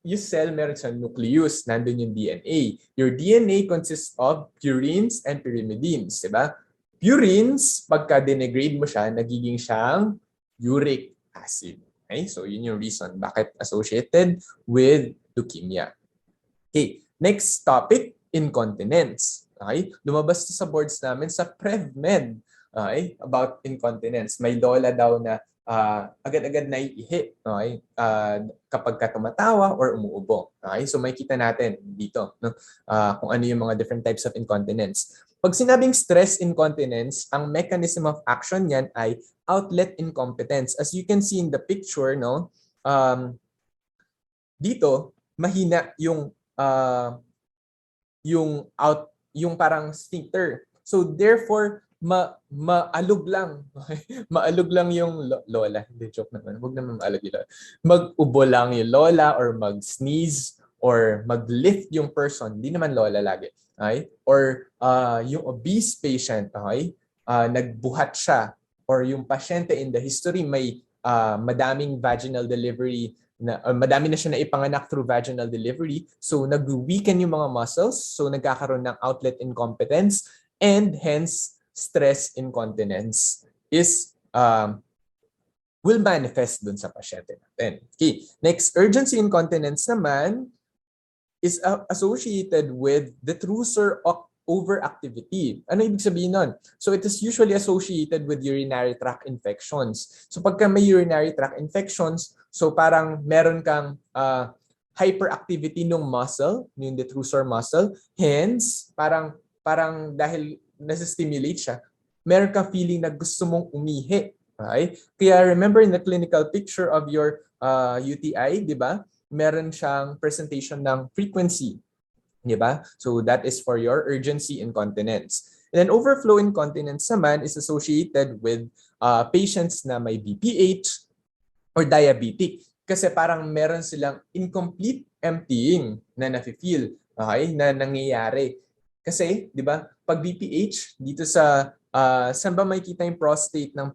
yung cell meron siyang nucleus, nandun yung DNA. Your DNA consists of purines and pyrimidines, di ba? Purines, pagka degrade mo siya, nagiging siyang uric acid. Okay? So yun yung reason bakit associated with leukemia. Okay, next topic, incontinence. Okay? Lumabas to sa boards namin sa PrevMed. Okay? About incontinence. May lola daw na agad-agad naiihi, okay? Kapag ka tumatawa or umuubo. Okay? So makikita natin dito, no? Kung ano yung mga different types of incontinence. Pag sinabing stress incontinence, ang mechanism of action niyan ay outlet incompetence. As you can see in the picture, no? Dito, mahina yung parang sphincter. So therefore, maalog lang. Maalog lang yung lola. Hindi, joke naman. Huwag naman maalog yung lola. Mag-ubo lang yung lola or mag-sneeze or mag-lift yung person. Hindi naman lola lagi. Okay? Or yung obese patient, okay? Nagbuhat siya. Or yung pasyente in the history may madaming vaginal delivery madami na siya na ipanganak through vaginal delivery. So, nag-weaken yung mga muscles. So, nagkakaroon ng outlet incompetence and hence, stress incontinence will manifest dun sa pasyente natin. Okay. Next, urgency incontinence naman is associated with detrusor overactivity. Ano ibig sabihin nun? So it is usually associated with urinary tract infections. So pagka may urinary tract infections, so parang meron kang hyperactivity ng muscle, yung detrusor muscle. Hence, parang dahil nasa-stimulate siya, meron kang feeling na gusto mong umihi. Okay? Kaya remember in the clinical picture of your UTI, di ba? Meron siyang presentation ng frequency. Diba? So that is for your urgency incontinence. And then overflow incontinence naman is associated with patients na may BPH or diabetic. Kasi parang meron silang incomplete emptying na nafe-feel, okay, na nangyayari. Kasi, di ba, pag BPH, dito sa, saan ba makikita yung prostate ng,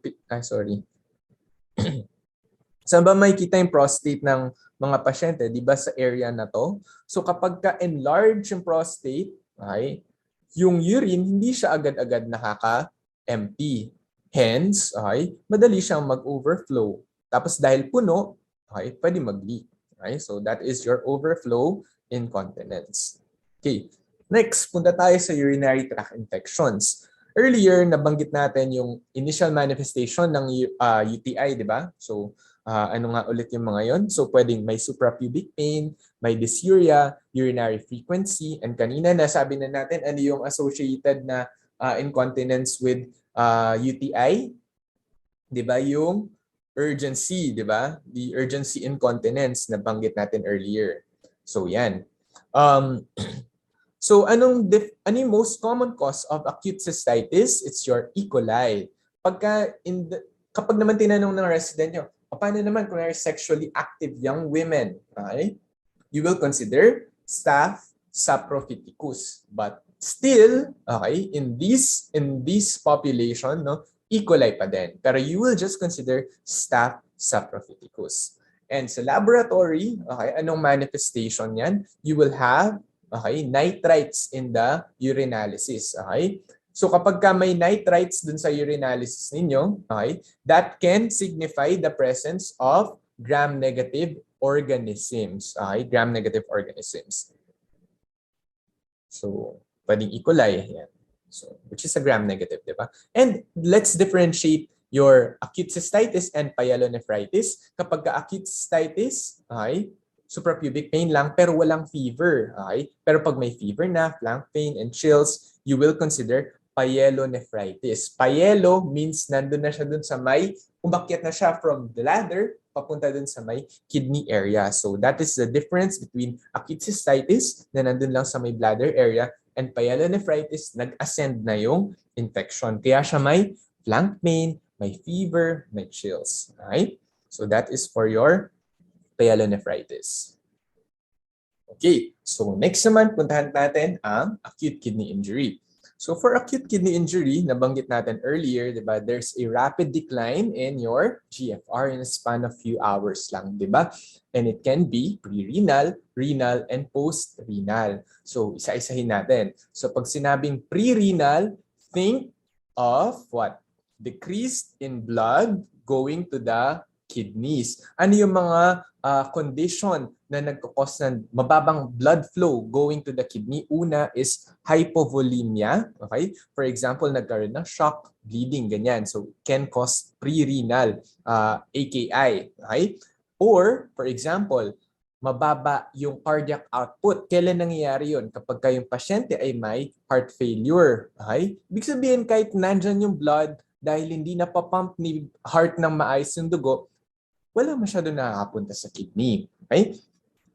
saan ba makikita yung prostate ng mga pasyente, di ba, sa area na to? So kapag ka-enlarge yung prostate, okay, yung urine hindi siya agad-agad nakaka-empty. Hence, okay, madali siyang mag-overflow. Tapos dahil puno, okay, pwede mag-leak. Okay? So that is your overflow incontinence. Okay. Next, punta tayo sa urinary tract infections. Earlier, nabanggit natin yung initial manifestation ng UTI, di ba? So, ano nga ulit yung mga yon? So pwedeng may suprapubic pain, may dysuria, urinary frequency, and kanina nasabi na natin ano yung associated na incontinence with UTI, 'di ba? Yung urgency, 'di ba? The urgency incontinence na banggit natin earlier. So yan. So ano yung most common cause of acute cystitis? It's your E. coli. Kapag naman tinanong ng resident nyo, paano naman kung are sexually active young women? Okay? You will consider Staph saprophyticus. But still, okay, in this population, no, E. coli pa din. Pero you will just consider Staph saprophyticus. And sa laboratory, okay, anong manifestation yan? You will have, okay, nitrites in the urinalysis. Okay? So kapag may nitrites dun sa urinalysis ninyo, okay, that can signify the presence of gram-negative organisms. Okay, gram-negative organisms. So, pwedeng E. coli. Yan. So, which is a gram-negative, di ba? And let's differentiate your acute cystitis and pyelonephritis. Kapag acute cystitis, okay, suprapubic pain lang pero walang fever. Okay? Pero pag may fever na, flank pain and chills, you will consider pyelonephritis. Pyelo means nandun na siya dun sa may, umakyat na siya from the bladder, papunta dun sa may kidney area. So that is the difference between acute cystitis na nandun lang sa may bladder area and pyelonephritis, nag-ascend na yung infection. Kaya siya may flank pain, may fever, may chills. Okay? So that is for your pyelonephritis. Okay, so next naman, puntahan natin ang acute kidney injury. So for acute kidney injury, nabanggit natin earlier, di ba, there's a rapid decline in your GFR in a span of few hours lang, di ba? And it can be pre-renal, renal, and post-renal. So isa-isahin natin. So pag sinabing pre-renal, think of what? Decrease in blood going to the kidneys. Ano yung mga condition na nagkakos ng mababang blood flow going to the kidney? Una is hypovolemia. Okay? For example, nagkaroon ng shock, bleeding, ganyan. So, can cause pre-renal AKI. Okay? Or, for example, mababa yung cardiac output. Kailan nangyayari yun? Kapag yung pasyente ay may heart failure. Okay? Ibig sabihin, kahit nandyan yung blood, dahil hindi napapump ni heart ng maayos yung dugo, wala masyado nakakapunta sa kidney. Okay?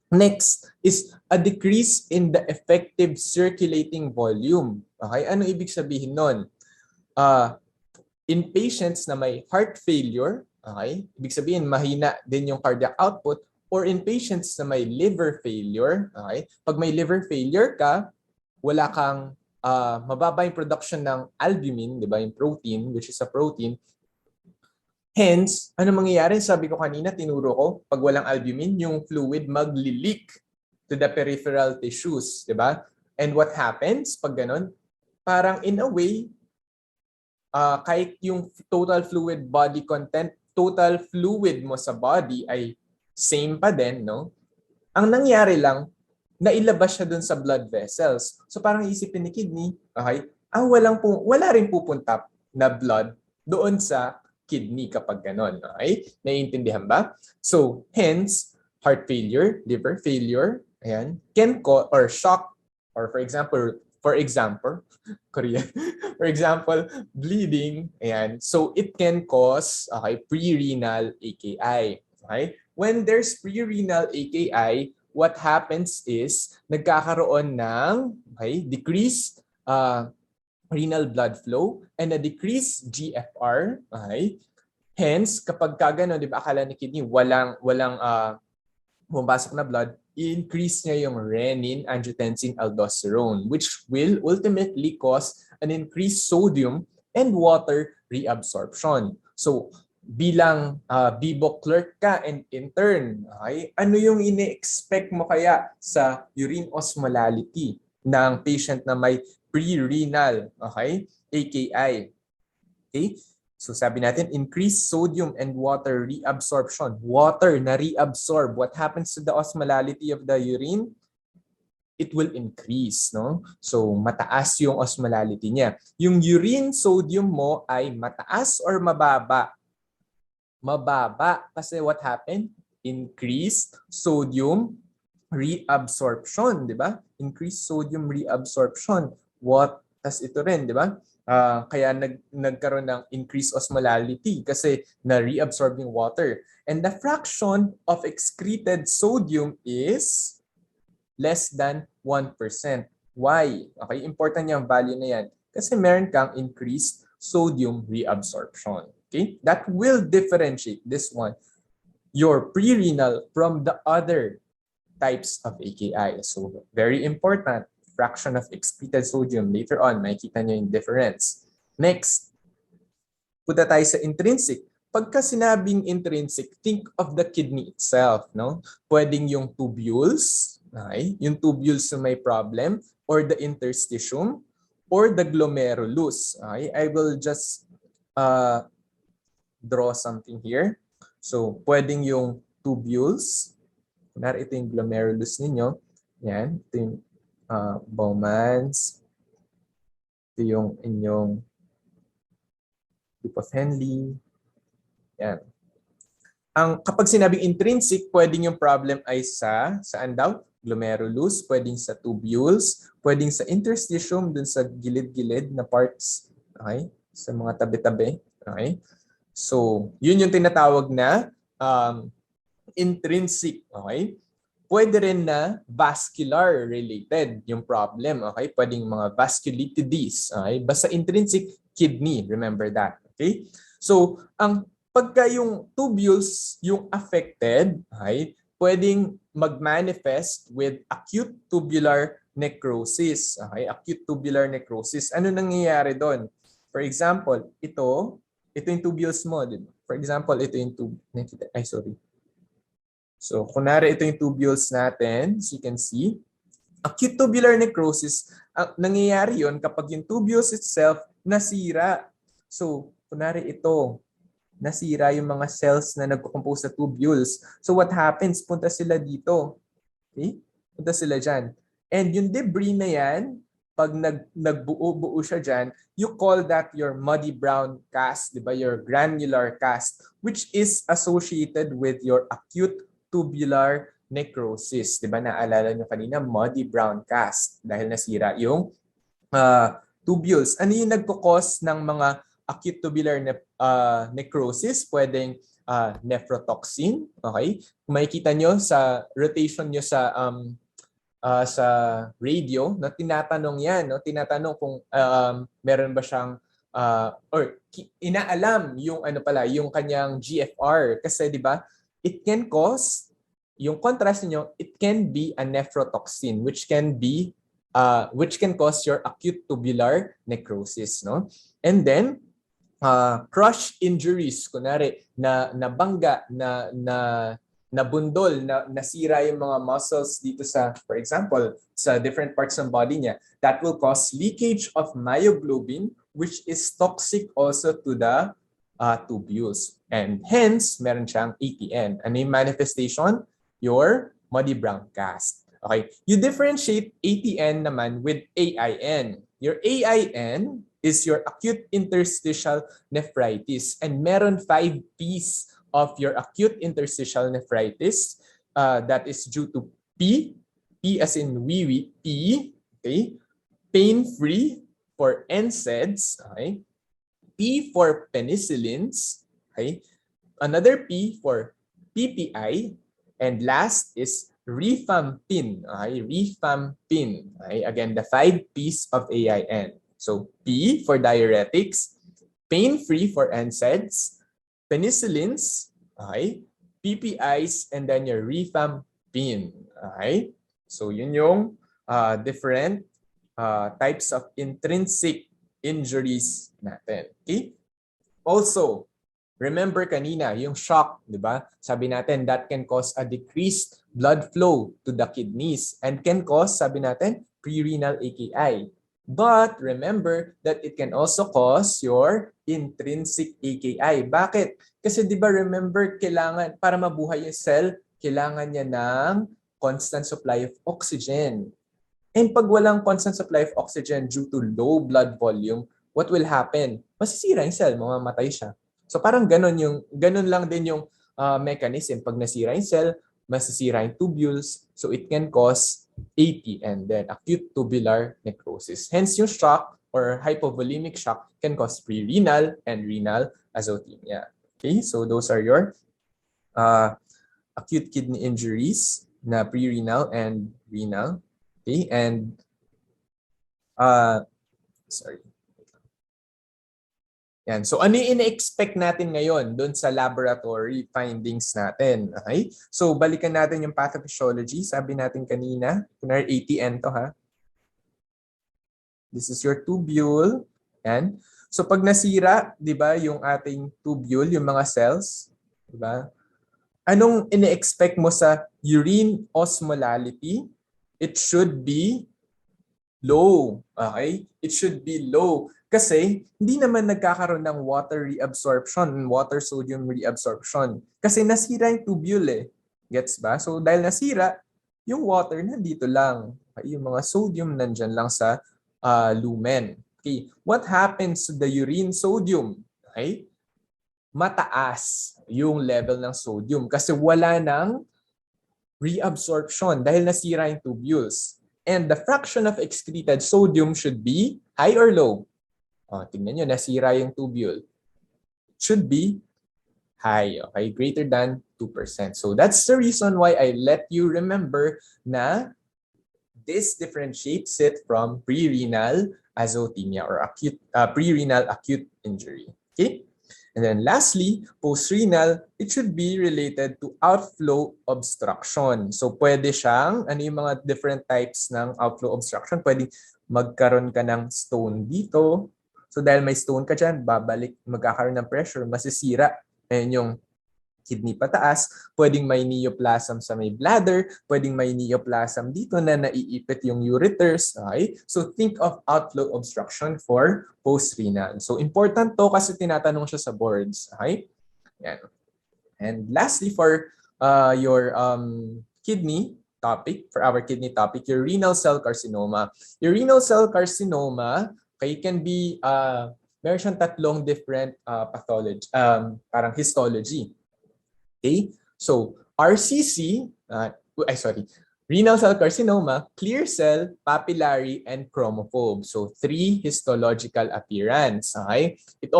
Next is a decrease in the effective circulating volume. Okay? Ano ibig sabihin nun? In patients na may heart failure, okay? Ibig sabihin mahina din yung cardiac output, or in patients na may liver failure, okay? Pag may liver failure ka, wala kang mababa yung production ng albumin, di ba? Yung protein, which is a protein. Hence, ano mangyayari? Sabi ko kanina, tinuro ko, pag walang albumin, yung fluid magli-leak to the peripheral tissues, di ba? And what happens pag ganun? Parang in a way, kahit yung total fluid body content, total fluid mo sa body ay same pa din, no? Ang nangyari lang, nailabas siya dun sa blood vessels. So parang isipin ni kidney, okay, wala rin pupunta na blood doon sa kidney kapag ganon. Okay? Naiintindihan ba? So, hence, heart failure, liver failure, ayan, can cause, or shock, or for example, Korean, for example, bleeding, ayan. So, it can cause, okay, pre-renal AKI. Okay? When there's pre-renal AKI, what happens is, nagkakaroon ng, okay, decreased renal blood flow and a decreased GFR. Okay? Hence, kapag kagano, di ba, akala ni kidney, walang pumapasok na blood, i-increase niya yung renin, angiotensin, aldosterone, which will ultimately cause an increased sodium and water reabsorption. So, bilang BIBO clerk ka and intern, okay, ano yung ine-expect mo kaya sa urine osmolality ng patient na may pre-renal, okay, AKI? Okay? So sabi natin, increased sodium and water reabsorption. Water na reabsorb. What happens to the osmolality of the urine? It will increase, no? So mataas yung osmolality niya. Yung urine sodium mo ay mataas or mababa? Mababa. Kasi what happened? Increased sodium reabsorption, di ba? Increased sodium reabsorption. Tas ito rin, di ba? Kaya nagkaroon ng increased osmolality kasi na-reabsorb yung water. And the fraction of excreted sodium is less than 1%. Why? Okay, important yung value na yan. Kasi meron kang increased sodium reabsorption. Okay? That will differentiate this one, your pre-renal, from the other types of AKI. So, very important. Fraction of excreted sodium. Later on, makikita nyo yung difference. Next, punta tayo sa intrinsic. Pagka sinabing intrinsic, think of the kidney itself. No? Pwedeng yung tubules, okay? Yung tubules na may problem, or the interstitium, or the glomerulus. Okay? I will just draw something here. So, pwedeng yung tubules. Kunwari, ito yung glomerulus ninyo. Yan, ito yung Bowman's. Ito yung inyong Henle. Yan. Kapag sinabing intrinsic, pwedeng yung problem ay saan daw? Glomerulus, pwedeng sa tubules, pwedeng sa interstitium, dun sa gilid-gilid na parts. Okay? Sa mga tabi-tabi. Okay? So, yun yung tinatawag na intrinsic. Okay? Pwede rin na vascular related yung problem. Okay? Pwedeng mga vasculitides. Okay? Basta intrinsic, kidney. Remember that. Okay? So, pagka yung tubules yung affected, okay, pwedeng mag-manifest with acute tubular necrosis. Okay, acute tubular necrosis. Ano nangyayari doon? For example, ito yung tubules mo, di ba? For example, ito yung So, kunwari ito yung tubules natin, as you can see. Acute tubular necrosis, nangyayari yon kapag yung tubules itself nasira. So, kunwari ito, nasira yung mga cells na nagko-compose sa tubules. So what happens? Punta sila dito. Okay? Punta sila dyan. And yung debris na yan, pag nagbuo-buo siya dyan, you call that your muddy brown cast, di ba? Your granular cast, which is associated with your acute tubular necrosis. Di ba? Naalala nyo kanina, muddy brown cast dahil nasira yung tubules. Ano yung nagkukos ng mga acute tubular necrosis? Pwedeng nephrotoxin. Okay? Kung makikita nyo sa rotation nyo sa radio, no, tinatanong yan. No? Tinatanong kung meron ba siyang or inaalam yung yung kanyang GFR. Kasi di ba, it can cause, yung contrast niyo, it can be a nephrotoxin which can cause your acute tubular necrosis, no? And then crush injuries, kunwari na nabangga, nabundol, nasira yung mga muscles dito sa, for example, sa different parts ng body niya, that will cause leakage of myoglobin, which is toxic also to the tubules. And hence, meron siyang ATN. Ano yung manifestation? Your muddy brown cast. Okay, you differentiate ATN naman with AIN. Your AIN is your acute interstitial nephritis, and meron 5 P's of your acute interstitial nephritis that is due to P as in wee, P, okay, pain-free for NSAIDs, okay, P for penicillins, okay, another P for PPI, and last is rifampin. Okay, rifampin. Okay, again, the 5 P's of AIN. So P for diuretics, pain-free for NSAIDs, penicillins, okay, PPIs, and then your rifampin. Okay, so yun yung different types of intrinsic injuries natin. Okay? Also, remember kanina, yung shock, di ba? Sabi natin, that can cause a decreased blood flow to the kidneys and can cause, sabi natin, pre-renal AKI. But remember that it can also cause your intrinsic AKI. Bakit? Kasi di ba remember, kailangan, para mabuhay yung cell, kailangan niya ng constant supply of oxygen. And pag walang constant supply of oxygen due to low blood volume, what will happen? Masisira yung cell, mamamatay siya. So parang ganun lang din yung mechanism. Pag nasira yung cell, masisira yung tubules. So it can cause ATN, then acute tubular necrosis. Hence yung shock or hypovolemic shock can cause pre-renal and renal azotemia. Okay, so those are your acute kidney injuries na pre-renal and renal. Okay, and sorry. Yan. So ano yung ina-expect natin ngayon doon sa laboratory findings natin? Okay? So balikan natin yung pathophysiology. Sabi natin kanina, kunwari ATN to ha. This is your tubule. Yan. So pag nasira, 'di ba, yung ating tubule, yung mga cells, 'di ba? Anong ina-expect mo sa urine osmolality? It should be low. Okay? It should be low. Kasi hindi naman nagkakaroon ng water reabsorption, water sodium reabsorption. Kasi nasira yung tubule eh. Gets ba? So dahil nasira, yung water nandito lang. Okay? Yung mga sodium nandyan lang sa lumen. Okay. What happens to the urine sodium? Okay? Mataas yung level ng sodium kasi wala ng reabsorption dahil nasira yung tubules. And the fraction of excreted sodium should be high or low? Tingnan nyo, nasira yung tubule. It should be high, okay? Greater than 2%. So that's the reason why I let you remember na this differentiates it from pre-renal azotemia or acute pre-renal acute injury. Okay? And then lastly, post-renal, it should be related to outflow obstruction. So pwede siyang, ano yung mga different types ng outflow obstruction? Pwede magkaroon ka ng stone dito. So dahil may stone ka dyan, magkakaroon ng pressure, masisira. Ayan yung kidney pataas, pwedeng may neoplasm sa may bladder, pwedeng may neoplasm dito na naiipit yung ureters. Okay? So think of outflow obstruction for post-renal. So important to kasi tinatanong siya sa boards. Okay? Yan. And lastly, for your kidney topic, for our kidney topic, your renal cell carcinoma. Your renal cell carcinoma, okay, can be, meron siyang tatlong different pathology, parang histology. Okay, so RCC, renal cell carcinoma, clear cell, papillary, and chromophobe. So 3 histological appearance. Okay, it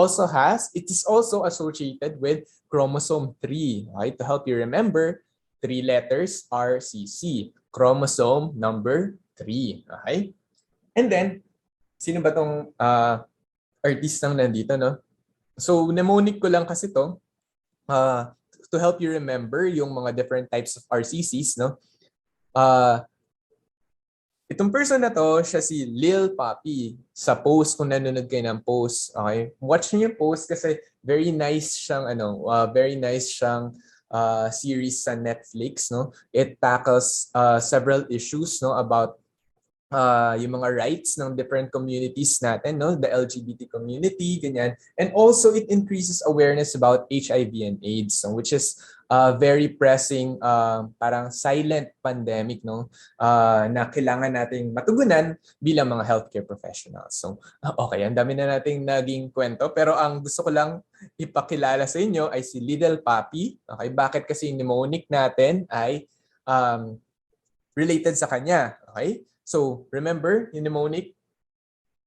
is also associated with chromosome 3. Okay, to help you remember, 3 letters RCC, chromosome number 3. Okay, and then sino ba tong artistang nandito, no? So mnemonic ko lang kasi to. To help you remember yung mga different types of RCCs, no? Itong person na to, siya si Lil Papi. Sa post, kung nanonood kayo ng post, okay? Watch niyo yung post kasi very nice siyang series sa Netflix, no? It tackles several issues, no, about yung mga rights ng different communities natin, no? The LGBT community, ganyan. And also, it increases awareness about HIV and AIDS, no? Which is very pressing, parang silent pandemic, no? Na kailangan nating matugunan bilang mga healthcare professionals. So, okay, ang dami na nating naging kwento. Pero ang gusto ko lang ipakilala sa inyo ay si Little Papi. Okay, bakit kasi yung mnemonic natin ay related sa kanya. Okay? So, remember, yung mnemonic,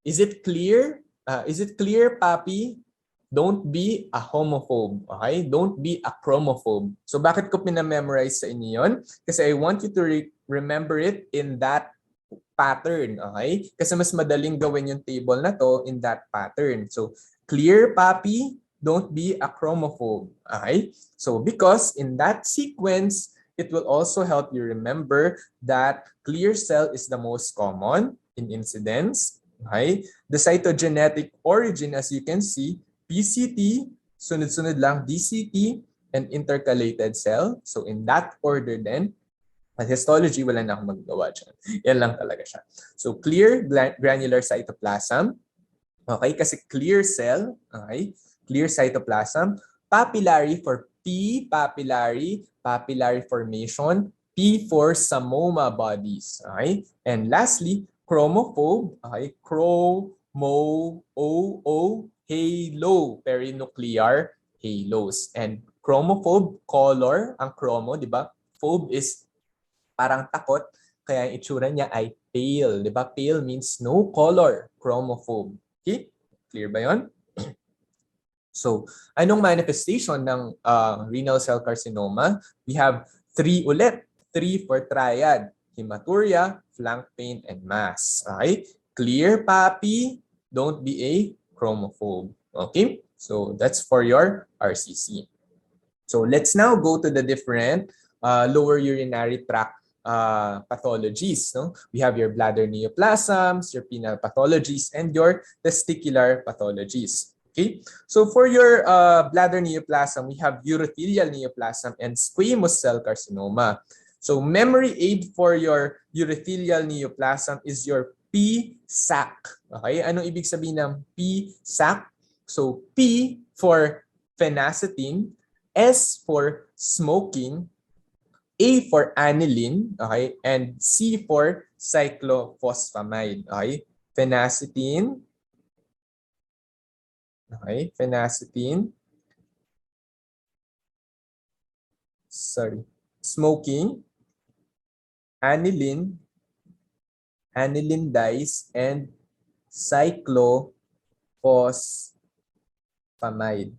is it clear? Papi? Don't be a homophobe. Okay? Don't be a chromophobe. So, bakit ko pinamemorize sa inyo yun? Kasi I want you to remember it in that pattern. Okay? Kasi mas madaling gawin yung table na to in that pattern. So, clear, Papi? Don't be a chromophobe. Okay? So, because in that sequence, it will also help you remember that clear cell is the most common in incidence. Okay? The cytogenetic origin, as you can see, PCT, sunod-sunod lang DCT, and intercalated cell. So in that order then, at histology, wala na akong magagawa dyan. Yan lang talaga siya. So clear granular cytoplasm. Okay? Kasi clear cell. Okay? Clear cytoplasm. Papillary for P, papillary formation, P for Samoma bodies. Okay? And lastly, chromophobe. Okay? Halo, perinuclear halos. And chromophobe, color, ang chromo, di ba? Phobe is parang takot, kaya ang itsura niya ay pale. Di ba? Pale means no color, chromophobe. Okay? Clear ba yon? So, anong manifestation ng renal cell carcinoma? We have 3 ulit. 3 for triad. Hematuria, flank pain, and mass. Okay? Clear, Papi. Don't be a chromophobe. Okay? So, that's for your RCC. So, let's now go to the different lower urinary tract pathologies. No? We have your bladder neoplasms, your penile pathologies, and your testicular pathologies. Okay, so for your bladder neoplasm, we have urothelial neoplasm and squamous cell carcinoma. So memory aid for your urothelial neoplasm is your P-SAC. Okay, anong ibig sabihin ng P-SAC? So P for phenacetin, S for smoking, A for aniline, okay, and C for cyclophosphamide. Okay, phenacetin. Okay, phenacetin. Smoking, aniline dyes, and cyclophosphamide.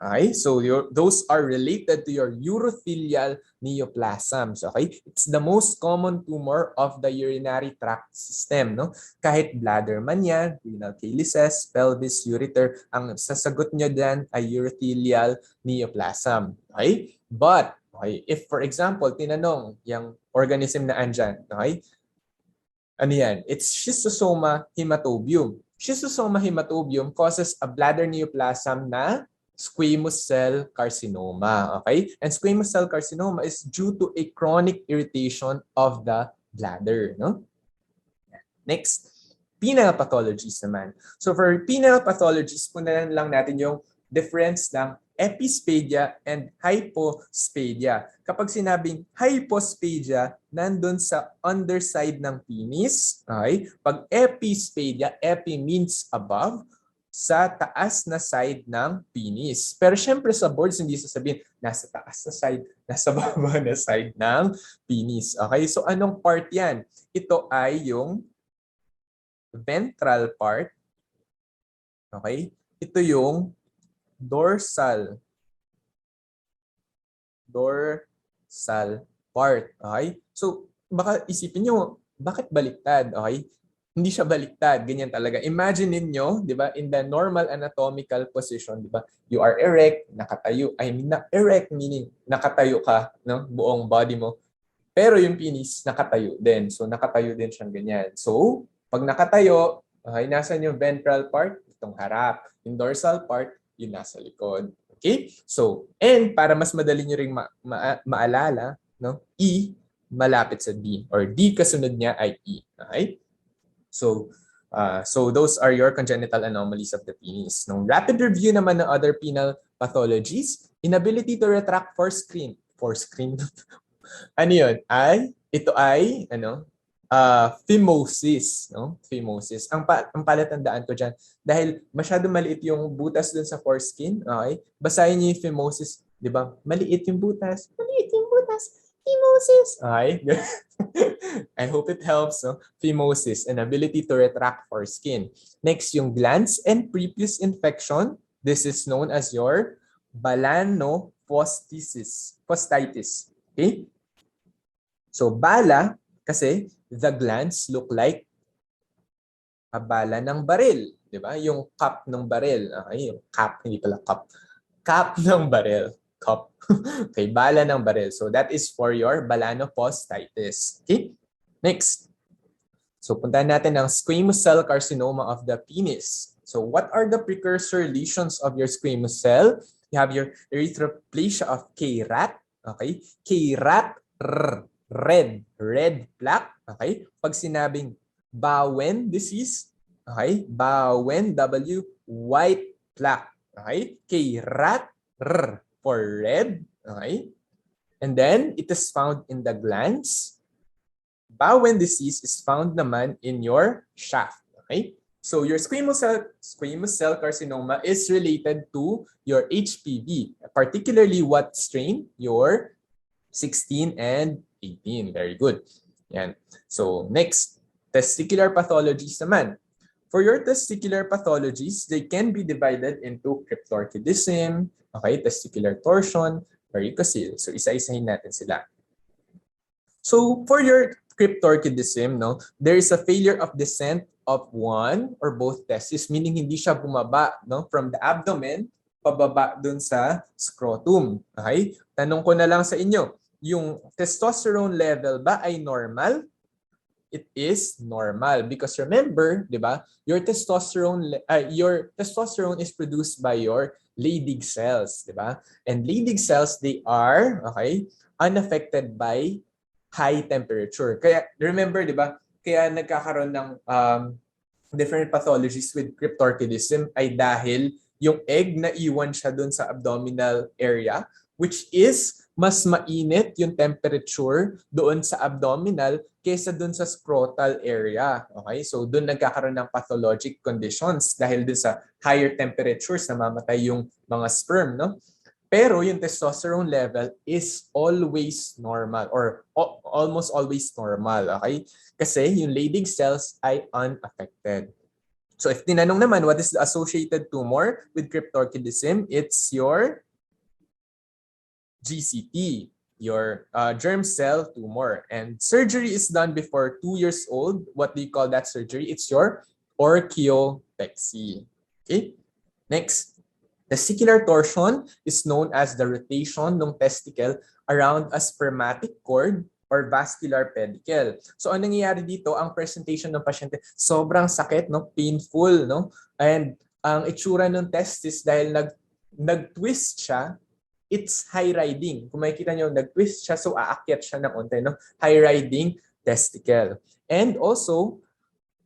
Okay, so those are related to your urothelial neoplasms. Okay, it's the most common tumor of the urinary tract system. No, kahit bladder man yan, renal calyces, pelvis, ureter, ang sasagot nyo dyan ay urothelial neoplasm. Okay, but okay, if for example tinanong yung organism na andyan, okay, ano yan? It's schistosoma hematobium. Schistosoma hematobium causes a bladder neoplasm na squamous cell carcinoma. Okay? And squamous cell carcinoma is due to a chronic irritation of the bladder. No? Next, penile pathologies naman. So for penile pathologies, punan lang natin yung difference ng epispedia and hypospedia. Kapag sinabing hypospedia, nandun sa underside ng penis. Okay? Pag epispedia, epi means above, sa taas na side ng penis. Pero syempre sa boards, hindi sasabihin, nasa taas na side, nasa baba na side ng penis. Okay? So anong part yan? Ito ay yung ventral part. Okay? Ito yung dorsal part. Okay? So, baka isipin nyo, bakit baliktad? Okay? Hindi siya baliktad. Ganyan talaga. Imagine niyo, di ba, in the normal anatomical position, di ba, you are erect, nakatayo. I mean, erect meaning nakatayo ka, no? Buong body mo. Pero yung penis, nakatayo din. So, nakatayo din siyang ganyan. So, pag nakatayo, okay, nasan yung ventral part? Itong harap. Yung dorsal part, yung nasa likod. Okay? So, and para mas madali nyo rin maalala, no? E, malapit sa D. Or D kasunod niya ay E. Okay? So those are your congenital anomalies of the penis. Nung rapid review naman ng other penile pathologies, inability to retract foreskin. Ano yun? Ito ay phimosis, no? Phimosis. Ang palatandaan ko diyan dahil masyado maliit yung butas dun sa foreskin, okay? Basahin niyo yung phimosis, 'di ba? Maliit yung butas. Maliit yung butas. Phimosis. Okay? I hope it helps, no? Phimosis, an ability to retract foreskin. Next, yung glands and prepuce infection. This is known as your balanopostitis. Okay? So, bala, kasi the glands look like a bala ng baril. Di ba? Yung cup ng baril. Okay? Yung cap, hindi pala cup. Cap ng baril. Cup. Okay, bala ng baril. So, that is for your balanopostitis. Okay? Next. So, puntahan natin ang squamous cell carcinoma of the penis. So, what are the precursor lesions of your squamous cell? You have your erythroplasia of K-rat. Okay? K-rat, red plaque. Okay? Pag sinabing Bowen disease, okay? Bowen, W, white plaque. Okay? K-rat, for red. Okay? And then, it is found in the glands. Bowen disease is found naman in your shaft. Okay? So your squamous cell carcinoma is related to your HPV, particularly what strain? Your 16 and 18. Very good. Yan. So next, testicular pathologies naman. For your testicular pathologies, they can be divided into cryptorchidism, okay, testicular torsion, varicocele. So isa-isahin natin sila. So for your cryptorchidism, no, there is a failure of descent of one or both testes, meaning hindi siya bumaba, no, from the abdomen pababa dun sa scrotum. Okay? Tanong ko na lang sa inyo, yung testosterone level ba ay normal? It is normal because remember, 'di ba? Your testosterone is produced by your Leydig cells, 'di ba? And Leydig cells, they are unaffected by high temperature. Kaya remember, 'di ba? Kaya nagkakaroon ng different pathologies with cryptorchidism ay dahil yung egg na iwan siya doon sa abdominal area, which is mas mainit yung temperature doon sa abdominal kaysa doon sa scrotal area. Okay? So doon nagkakaroon ng pathologic conditions dahil doon sa higher temperatures namamatay yung mga sperm, no? Pero yung testosterone level is always normal or almost always normal, okay? Kasi yung Leydig cells ay unaffected. So if tinanong naman, what is the associated tumor with cryptorchidism? It's your GCT, your germ cell tumor. And surgery is done before 2 years old. What do you call that surgery? It's your orchiopexy. Okay? Next, testicular torsion is known as the rotation ng testicle around a spermatic cord or vascular pedicle. So anong nangyayari dito, ang presentation ng pasyente sobrang sakit, no, painful, no? And ang itsura ng testis dahil nag-twist siya, it's high riding. Kung makikita niyo, nag-twist siya, so aakyat siya ng onte, no? High riding testicle. And also,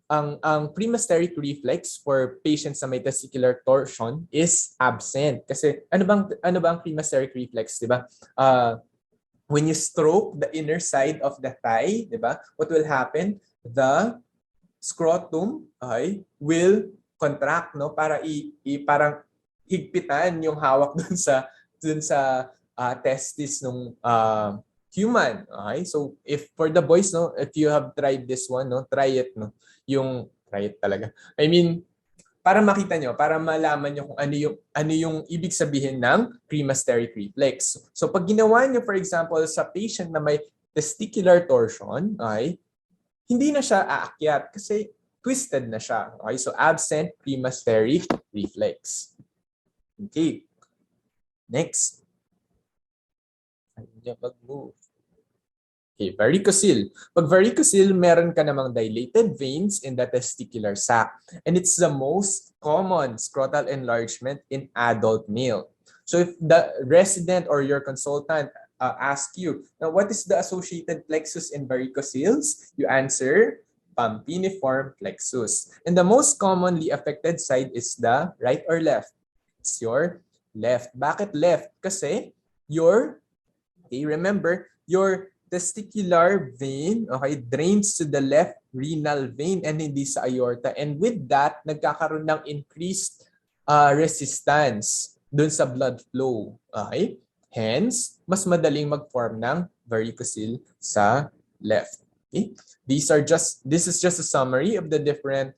ang premasteric reflex for patients na may testicular torsion is absent. Kasi ano bang premasteric reflex, 'di ba? When you stroke the inner side of the thigh, 'di ba? What will happen? The scrotum will contract, no, para parang higpitan yung hawak dun sa testis ng human. Okay? So if for the boys, no, if you have tried this one, no, try it, no. Try it talaga. I mean, para makita nyo, para malaman nyo kung ano yung ibig sabihin ng premasteric reflex. So pag ginawa nyo, for example, sa patient na may testicular torsion, okay, hindi na siya aakyat kasi twisted na siya. Okay? So absent premasteric reflex. Okay. Next. Hindi mag-move. Okay, varicocele. Pag varicocele, meron ka namang dilated veins in the testicular sac. And it's the most common scrotal enlargement in adult male. So if the resident or your consultant ask you, now what is the associated plexus in varicoceles? You answer, pampiniform plexus. And the most commonly affected side is the right or left? It's your left. Bakit left? Kasi remember, your testicular vein, okay, drains to the left renal vein and hindi sa aorta. And with that, nagkakaroon ng increased resistance dun sa blood flow. Okay? Hence, mas madaling mag-form ng varicocele sa left. Okay? This is just a summary of the different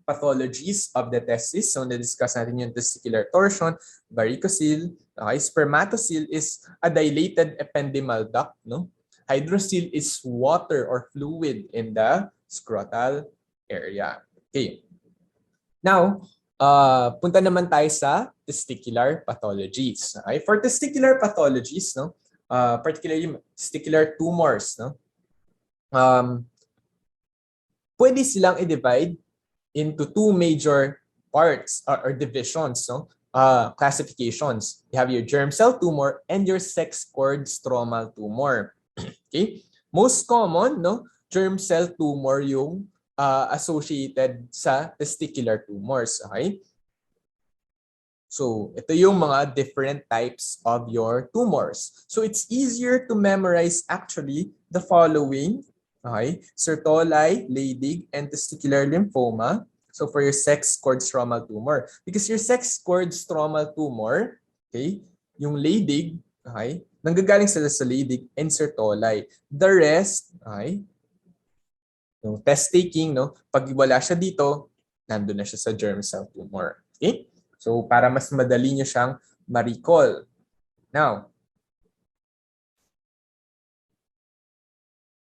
pathologies of the testis. So, na-discuss natin yung testicular torsion, varicocele. Okay, spermatocele is a dilated ependymal duct, no? Hydrocele is water or fluid in the scrotal area. Okay. Now, punta naman tayo sa testicular pathologies. Okay? For testicular pathologies, no, particularly testicular tumors, no, pwede silang i-divide into two major parts or divisions, no? Classifications. You have your germ cell tumor and your sex cord stromal tumor. Okay? Most common, no, germ cell tumor yung associated sa testicular tumors. Okay? So, ito yung mga different types of your tumors. So, it's easier to memorize actually the following. Okay? Sertoli, Leydig, and testicular lymphoma. So for your sex cord stromal tumor. Because your sex cord stromal tumor, okay, yung Leydig, okay, nanggagaling sila sa Leydig and Sertoli. The rest, okay, yung test taking, no, pag wala siya dito, nandun na siya sa germ cell tumor. Okay? So para mas madali nyo siyang ma-recall. Now,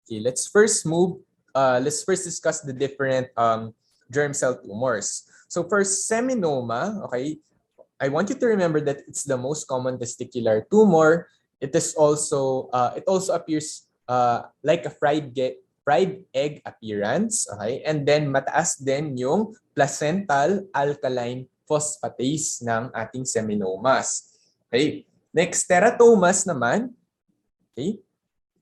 okay, let's first discuss the different germ cell tumors. So for seminoma, okay, I want you to remember that it's the most common testicular tumor. It also appears like a fried egg appearance, okay? And then mataas din yung placental alkaline phosphatase ng ating seminomas. Okay? Next, teratomas naman, okay?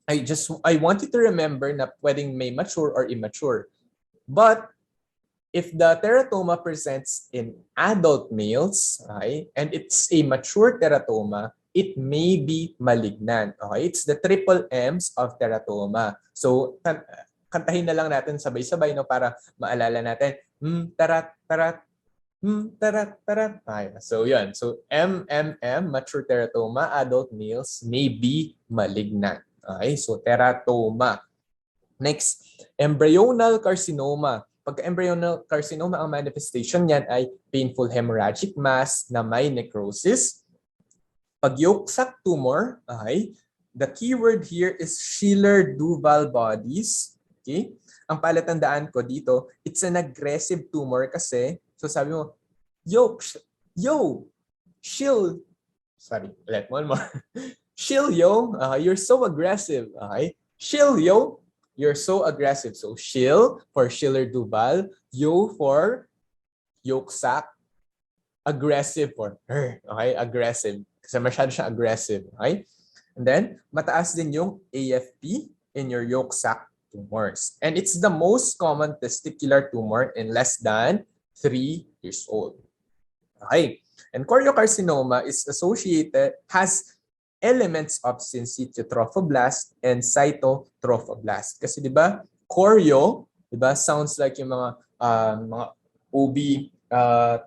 I want you to remember na pwedeng may mature or immature. But if the teratoma presents in adult males, okay, and it's a mature teratoma, it may be malignant. Okay? It's the triple M's of teratoma. So, kantahin na lang natin sabay-sabay, no, para maalala natin. Tarat, tarat, tarat, tarat. Okay. So, yun. So, mature teratoma, adult males may be malignant. Okay? So, teratoma. Next, embryonal carcinoma. Pagka embryonal carcinoma, ang manifestation niyan ay painful hemorrhagic mass na may necrosis. Pag yolk sac tumor, okay, the keyword here is Schiller-Duval bodies. Okay? Ang palatandaan ko dito, it's an aggressive tumor kasi, so sabi mo, Shill, sorry, let one more. Shill, you're so aggressive. Okay? Shill, you're so aggressive. So Shill for Schiller-Duval, yo for yolk sac, aggressive for her. Okay? Aggressive. Kasi masyado siyang aggressive. Okay? And then, mataas din yung AFP in your yolk sac tumors. And it's the most common testicular tumor in less than 3 years old. Okay. And choriocarcinoma is associated, has elements of syncytial trophoblast and cytotrophoblast. Kasi 'di ba, chorio, 'di ba, sounds like yung mga OB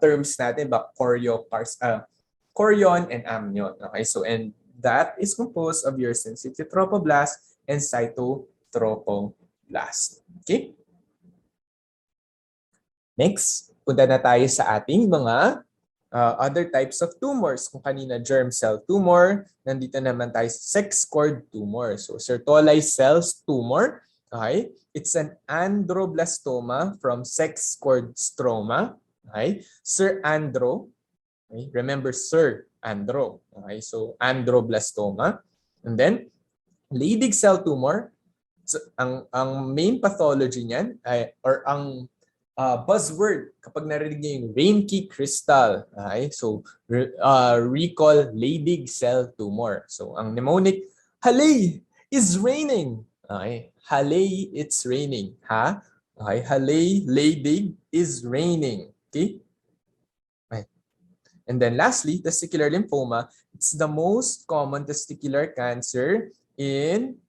terms natin, ba, chorion and amnion. Okay, so and that is composed of your syncytial trophoblast and cytotrophoblast. Okay? Next, punta na tayo sa ating mga other types of tumors. Kung kanina germ cell tumor, nandito naman tayo sa sex cord tumor. So Sertoli cells tumor, okay? It's an androblastoma from sex cord stroma, okay? Sir Andro, okay? Remember Sir Andro, okay? So androblastoma. And then Leydig cell tumor, so, ang main pathology niyan ay, or ang buzzword kapag narinig niyo yung rain key crystal. Okay? So, recall Leydig cell tumor. So, ang mnemonic, halay, is raining. Okay? Halay, it's raining. Ha? Okay? Halay, Leydig, is raining. Okay? Okay? And then lastly, testicular lymphoma. It's the most common testicular cancer in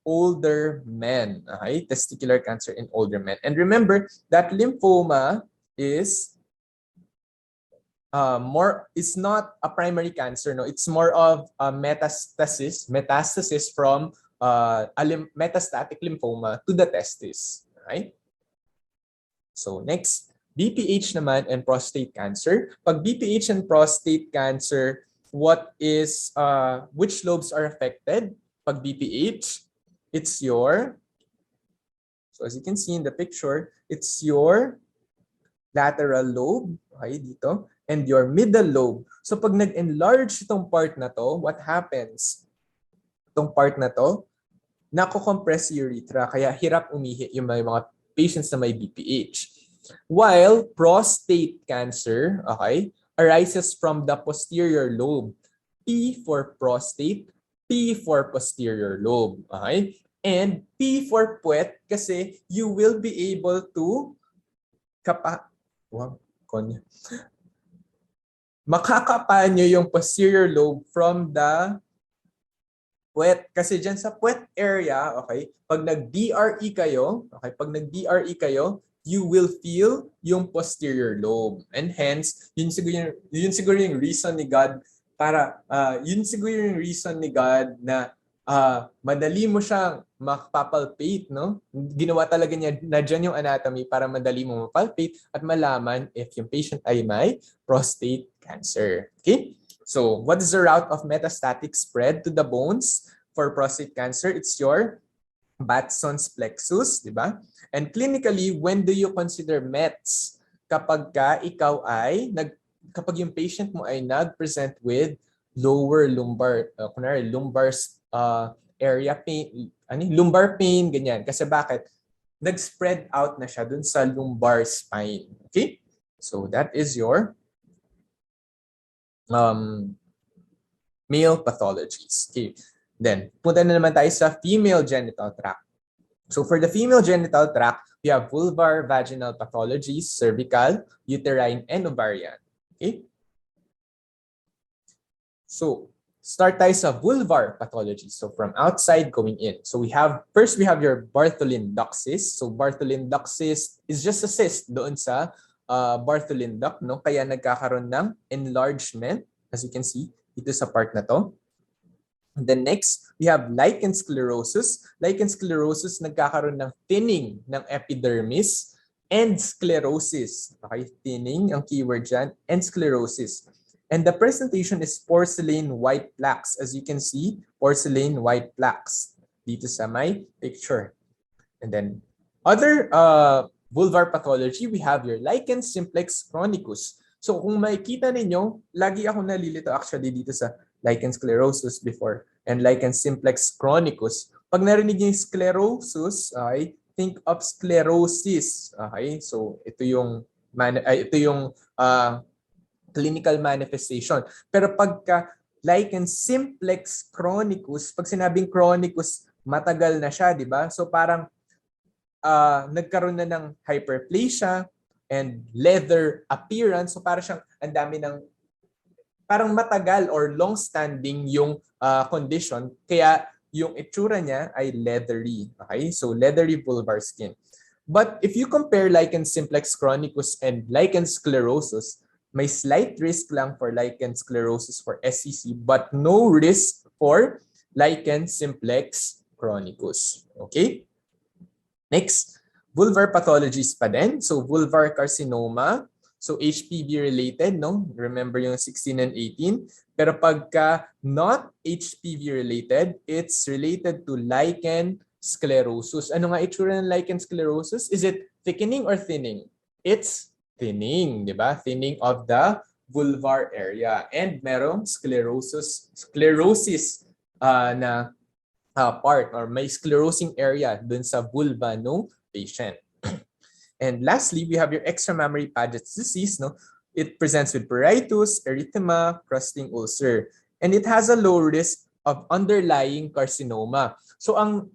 older men. Okay? Testicular cancer in older men. And remember that lymphoma is is not a primary cancer. No, it's more of a metastasis from a metastatic lymphoma to the testis. Right? So next, BPH naman and prostate cancer. Pag BPH and prostate cancer, what is which lobes are affected? Pag BPH, it's your, so as you can see in the picture, it's your lateral lobe, okay, dito, and your middle lobe. So pag nag-enlarge itong part na to, what happens? Itong part na to, nako-compress urethra, kaya hirap umihi yung mga patients na may BPH. While prostate cancer, okay, arises from the posterior lobe. P for prostate, P for posterior lobe. Okay? And P for puwet kasi you will be able to makakapa nyo yung posterior lobe from the puwet. Kasi dyan sa puwet area, okay, pag nag-DRE kayo, you will feel yung posterior lobe. And hence, yun siguro yung reason ni God na madali mo siyang makapalpate, no? Ginawa talaga niya na dyan yung anatomy para madali mo mapalpate at malaman if yung patient ay may prostate cancer. Okay? So, what is the route of metastatic spread to the bones for prostate cancer? It's your Batson's plexus, di ba? And clinically, when do you consider METs? Kapag kapag yung patient mo ay nag-present with lower lumbar, lumbar area pain, lumbar pain, ganyan. Kasi bakit? Nag-spread out na siya dun sa lumbar spine. Okay? So that is your male pathologies. Okay. Then, punta na naman tayo sa female genital tract. So for the female genital tract, we have vulvar vaginal pathologies, cervical, uterine, and ovarian. Okay? So, start tayo sa vulvar pathology. So, from outside going in. So, first we have your Bartholin duct cyst. So, Bartholin duct cyst is just a cyst doon sa Bartholin duct, no? Kaya nagkakaroon ng enlargement, as you can see, dito sa part na to. And then next, we have lichen sclerosus. Lichen sclerosus, nagkakaroon ng thinning ng epidermis. and sclerosis. Okay, thinning ang keyword dyan, and sclerosis. And the presentation is porcelain white plaques. As you can see, porcelain white plaques dito sa my picture. And then other vulvar pathology, we have your lichen simplex chronicus. So kung makikita ninyo, lagi ako nalilito actually dito sa lichen sclerosus before and lichen simplex chronicus. Pag narinig niyo yung sclerosus, okay, think of sclerosis. Okay? So ito yung clinical manifestation. Pero pagka lichen simplex chronicus, pag sinabing chronicus, matagal na siya, di ba? So parang nagkaroon na ng hyperplasia and leather appearance. So parang siyang ang dami ng parang matagal or long-standing yung condition. Kaya yung itsura niya ay leathery. Okay? So leathery vulvar skin. But if you compare lichen simplex chronicus and lichen sclerosus, may slight risk lang for lichen sclerosus for SCC but no risk for lichen simplex chronicus. Okay? Next, vulvar pathologies pa din. So vulvar carcinoma, so HPV-related, no? Remember yung 16 and 18. Pero pagka not HPV-related, it's related to lichen sclerosus. Ano nga itsura ng lichen sclerosus? Is it thickening or thinning? It's thinning, di ba? Thinning of the vulvar area. And merong sclerosis na part or may sclerosing area dun sa vulva no patient. And lastly, we have your extramammary Paget's disease. No, it presents with pruritus, erythema, crusting ulcer, and it has a low risk of underlying carcinoma. So ang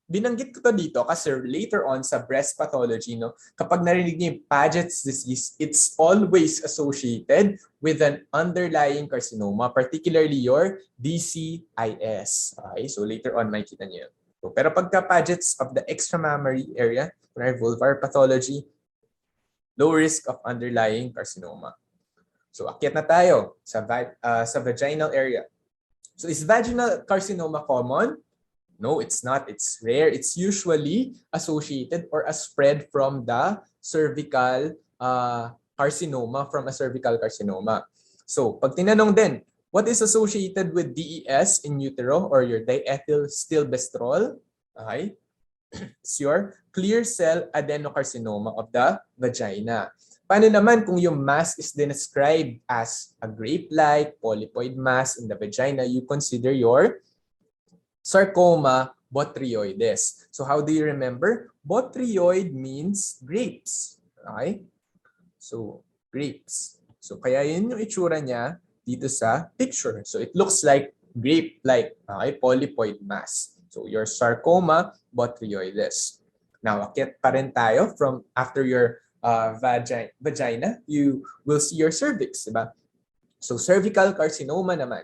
binanggit ko to dito kasi later on sa breast pathology, no, kapag narinig niyo yung Paget's disease, it's always associated with an underlying carcinoma, particularly your DCIS. Okay, so later on makikita niyo. So, pero pagka Paget's of the extramammary area, vulvar pathology, low risk of underlying carcinoma. So akyat na tayo sa vaginal area. So is vaginal carcinoma common? No, it's not. It's rare. It's usually associated or a spread from the cervical carcinoma, from a cervical carcinoma. So, pag tinanong din, what is associated with DES in utero or your diethylstilbestrol? Okay. It's your clear cell adenocarcinoma of the vagina. Paano naman kung yung mass is described as a grape-like polypoid mass in the vagina? You consider your sarcoma botryoides. So how do you remember? Botryoid means grapes. Okay? So, grapes. So, kaya yun yung itsura niya dito sa picture. So, it looks like grape-like, okay? Polypoid mass. So, your sarcoma botryoides. Now, akyat pa rin tayo from after your vagina, you will see your cervix, diba? So, cervical carcinoma naman.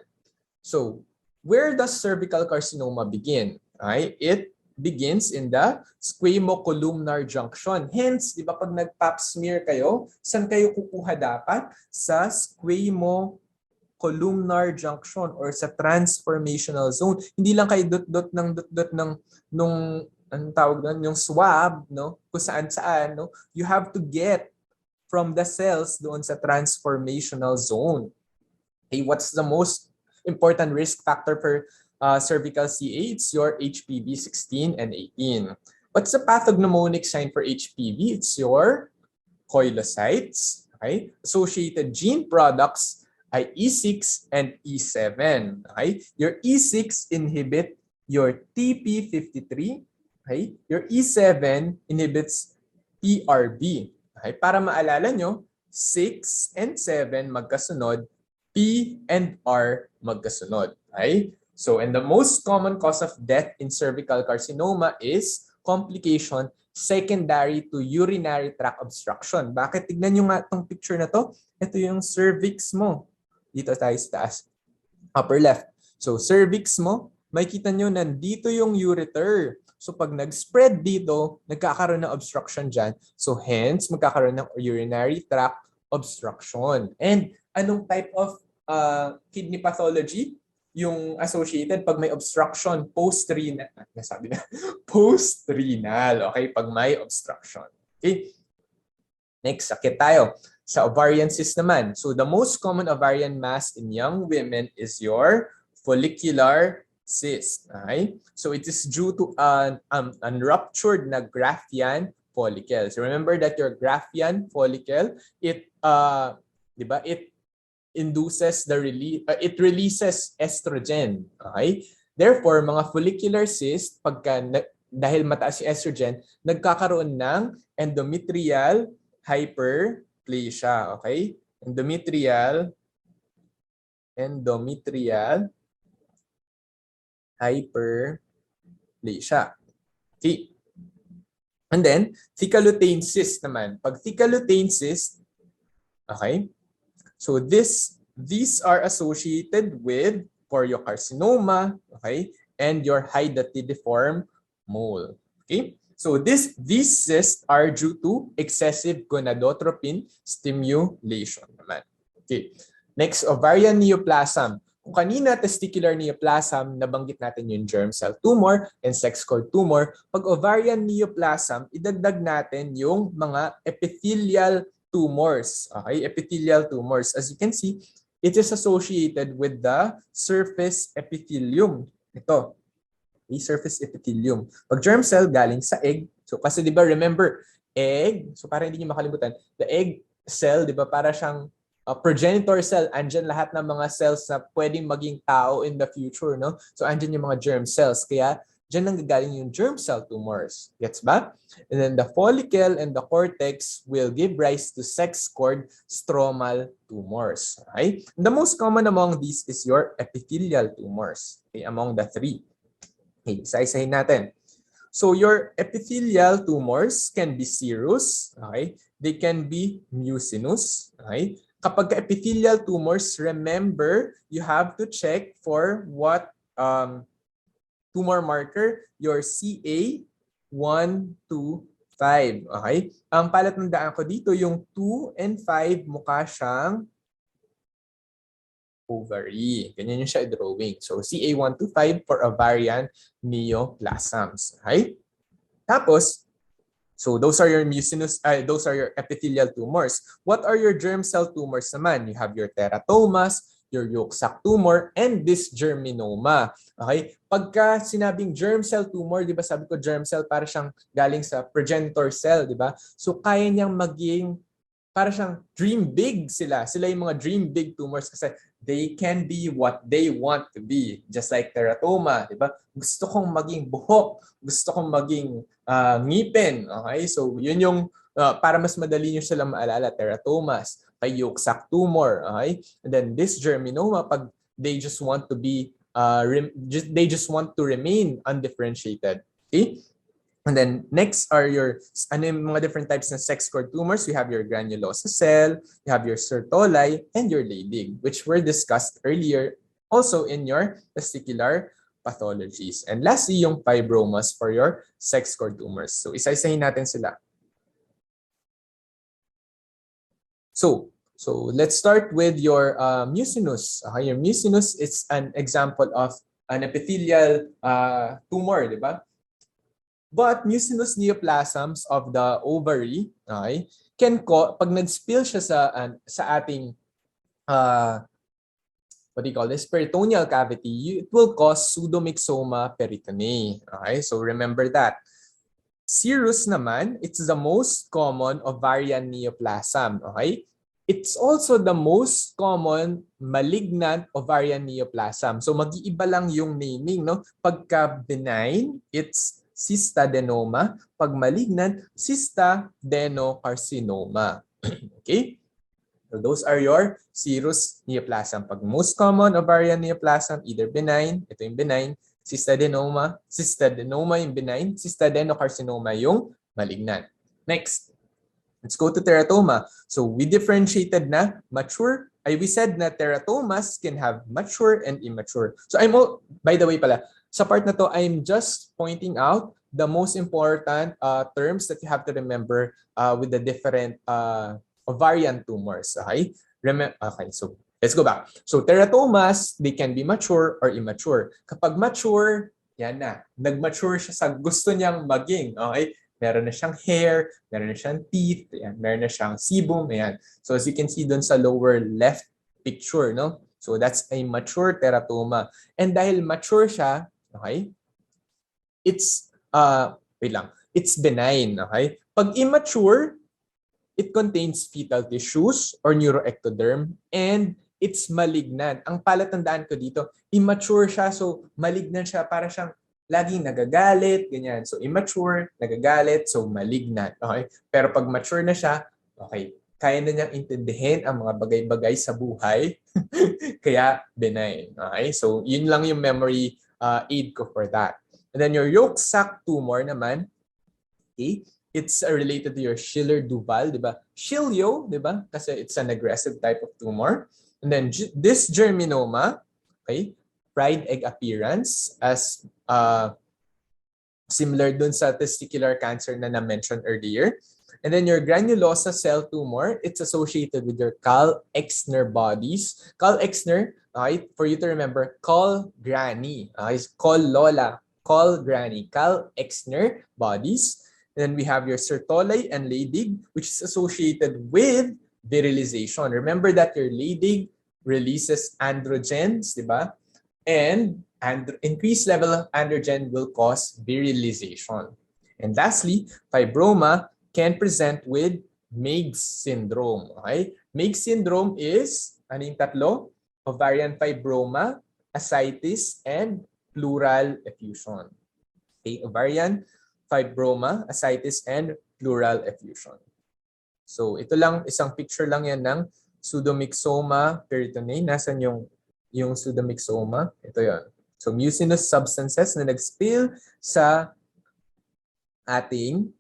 So, where does cervical carcinoma begin? Right? It begins in the squamocolumnar junction. Hence, di ba pag nag-pap smear kayo, saan kayo kukuha dapat? Sa squamocolumnar junction or sa transformational zone. Hindi lang kayo dot-dot ng nung anong tawag doon, yung swab, no? Kung saan-saan, no? You have to get from the cells doon sa transformational zone. Okay, what's the most important risk factor for cervical CA? It's your HPV 16 and 18. What's the pathognomonic sign for HPV? It's your coilocytes. Okay? Associated gene products ay E6 and E7. Okay? Your E6 inhibit your TP53. Okay? Your E7 inhibits PRB. Okay? Para maalala nyo, 6 and 7 magkasunod, P and R magkasunod. Okay? So, and the most common cause of death in cervical carcinoma is complication secondary to urinary tract obstruction. Bakit? Tignan nyo nga itong picture na to. Ito yung cervix mo. Dito tayo sa taas. Upper left. So, cervix mo, makikita nyo nandito yung ureter. So, pag nag-spread dito, nagkakaroon ng obstruction dyan. So, hence, magkakaroon ng urinary tract obstruction. And anong type of kidney pathology? yung associated pag may obstruction post-renal. Nasabi na. Post-renal. Okay? Pag may obstruction. Okay? Next, sakit tayo. Sa ovarian cyst naman. So the most common ovarian mass in young women is your follicular cyst. Okay? So it is due to an unruptured na Graafian follicle. So remember that your Graafian follicle, di ba? It induces the release, it releases estrogen. Okay? Therefore, mga follicular cyst, dahil mataas yung estrogen, nagkakaroon ng endometrial hyperplasia. Okay? Endometrial hyperplasia. Okay. And then, thicculotane cyst naman. Pag thicculotane cyst, okay, so these are associated with choriocarcinoma, okay, and your hydatidiform mole. Okay? So these cysts are due to excessive gonadotropin stimulation naman. Okay. Next, ovarian neoplasm. Kung kanina testicular neoplasm, nabanggit natin yung germ cell tumor and sex cord tumor. Pag ovarian neoplasm, idagdag natin yung mga epithelial tumors. Okay, epithelial tumors. As you can see, it is associated with the surface epithelium. Ito, the surface epithelium. Pag germ cell, galing sa egg. So kasi di ba, remember, egg, so para hindi niyo makalimutan, the egg cell, di ba, para siyang progenitor cell, andyan lahat ng mga cells na pwedeng maging tao in the future, no? So andyan yung mga germ cells. Kaya dyan nanggagaling yung germ cell tumors. Gets ba? And then the follicle and the cortex will give rise to sex cord stromal tumors. Okay? And the most common among these is your epithelial tumors. Okay? Among the three. Okay, isa-isahin natin. So your epithelial tumors can be serous. Okay? They can be mucinous. Okay? Kapag epithelial tumors, remember, you have to check for what tumor marker, your CA1, 2, 5. Okay? Ang palatandaan ko dito, yung 2 and 5 mukha siyang ovary. Ganyan yung siya drawing. So CA1 to 5 for ovarian neoplasms. Okay? Tapos, so those are your mucinous, those are your epithelial tumors. What are your germ cell tumors naman? You have your teratomas, your yolk sac tumor, and dysgerminoma. Okay? Pagka sinabing germ cell tumor, di ba sabi ko germ cell para siyang galing sa progenitor cell, di ba? So kaya niyang maging para siyang dream big sila. Sila yung mga dream big tumors kasi they can be what they want to be. Just like teratoma, di ba? Gusto kong maging buhok, gusto kong maging ngipin. Okay? So yun yung para mas madali nyo silang maalala, teratomas, kay yolk sac tumor. Okay? And then dysgerminoma, pag they just want to be, they just want to remain undifferentiated. Okay? And then next are your mga different types of sex cord tumors. You have your granulosa cell, you have your Sertoli, and your Leydig, which were discussed earlier also in your testicular pathologies. And lastly, yung fibromas for your sex cord tumors. So isa-isahin natin sila. So let's start with your mucinous. Okay, your mucinous is an example of an epithelial tumor, di ba? But mucinous neoplasms of the ovary, okay, pag nag-spill siya sa ating what do you call this, peritoneal cavity, it will cause pseudomyxoma peritonei. Okay, so remember that. Serous naman, it's the most common ovarian neoplasm. Okay, it's also the most common malignant ovarian neoplasm. So mag-iiba lang yung naming, no? Pagka benign, it's cystadenoma. Pag malignant, cystadenocarcinoma. Okay? So those are your serous neoplasm. Pag most common ovarian neoplasm, either benign, ito yung benign, cystadenoma yung benign, cystadenocarcinoma yung malignant. Next, let's go to teratoma. So we differentiated na mature, we said na teratomas can have mature and immature. So by the way pala, sa part na to, I'm just pointing out the most important terms that you have to remember with the different ovarian tumors. Okay? Okay, so let's go back. So teratomas, they can be mature or immature. Kapag mature, yan na. Nag-mature siya sa gusto niyang maging. Okay? Meron na siyang hair, meron na siyang teeth, ayan, meron na siyang sebum, ayan. So as you can see doon sa lower left picture, no? So that's a mature teratoma. And dahil mature siya, okay? It's wait lang. It's benign, okay? Pag immature, it contains fetal tissues or neuroectoderm and it's malignant. Ang palatandaan ko dito, immature siya, so malignant siya, para siyang laging nagagalit, ganyan. So immature, nagagalit, so malignant. Okay? Pero pag mature na siya, okay, kaya na niyang intindihin ang mga bagay-bagay sa buhay, kaya benign. Okay? So yun lang yung memory aid ko for that. And then your yolk sac tumor naman, okay, it's related to your Schiller-Duval, di ba? Schillio, di ba? Kasi it's an aggressive type of tumor. And then this germinoma, okay, fried egg appearance as similar dun sa testicular cancer na na-mention earlier. And then your granulosa cell tumor, it's associated with your Karl-Exner bodies. Karl-Exner, okay, for you to remember, call granny, call lola, call granny, Karl-Exner bodies. Then we have your Sertoli and Leydig, which is associated with virilization. Remember that your Leydig releases androgens, di ba? And increased level of androgen will cause virilization. And lastly, fibroma can present with Meigs syndrome. Okay? Meigs syndrome is, ano yung tatlo? Ovarian fibroma, ascites, and pleural effusion. Okay, ovarian fibroma, ascites, and pleural effusion. So ito lang, isang picture lang yan ng pseudomyxoma peritoneae. Nasaan yung pseudomyxoma? Ito yan. So mucinous substances na nag-spill sa ating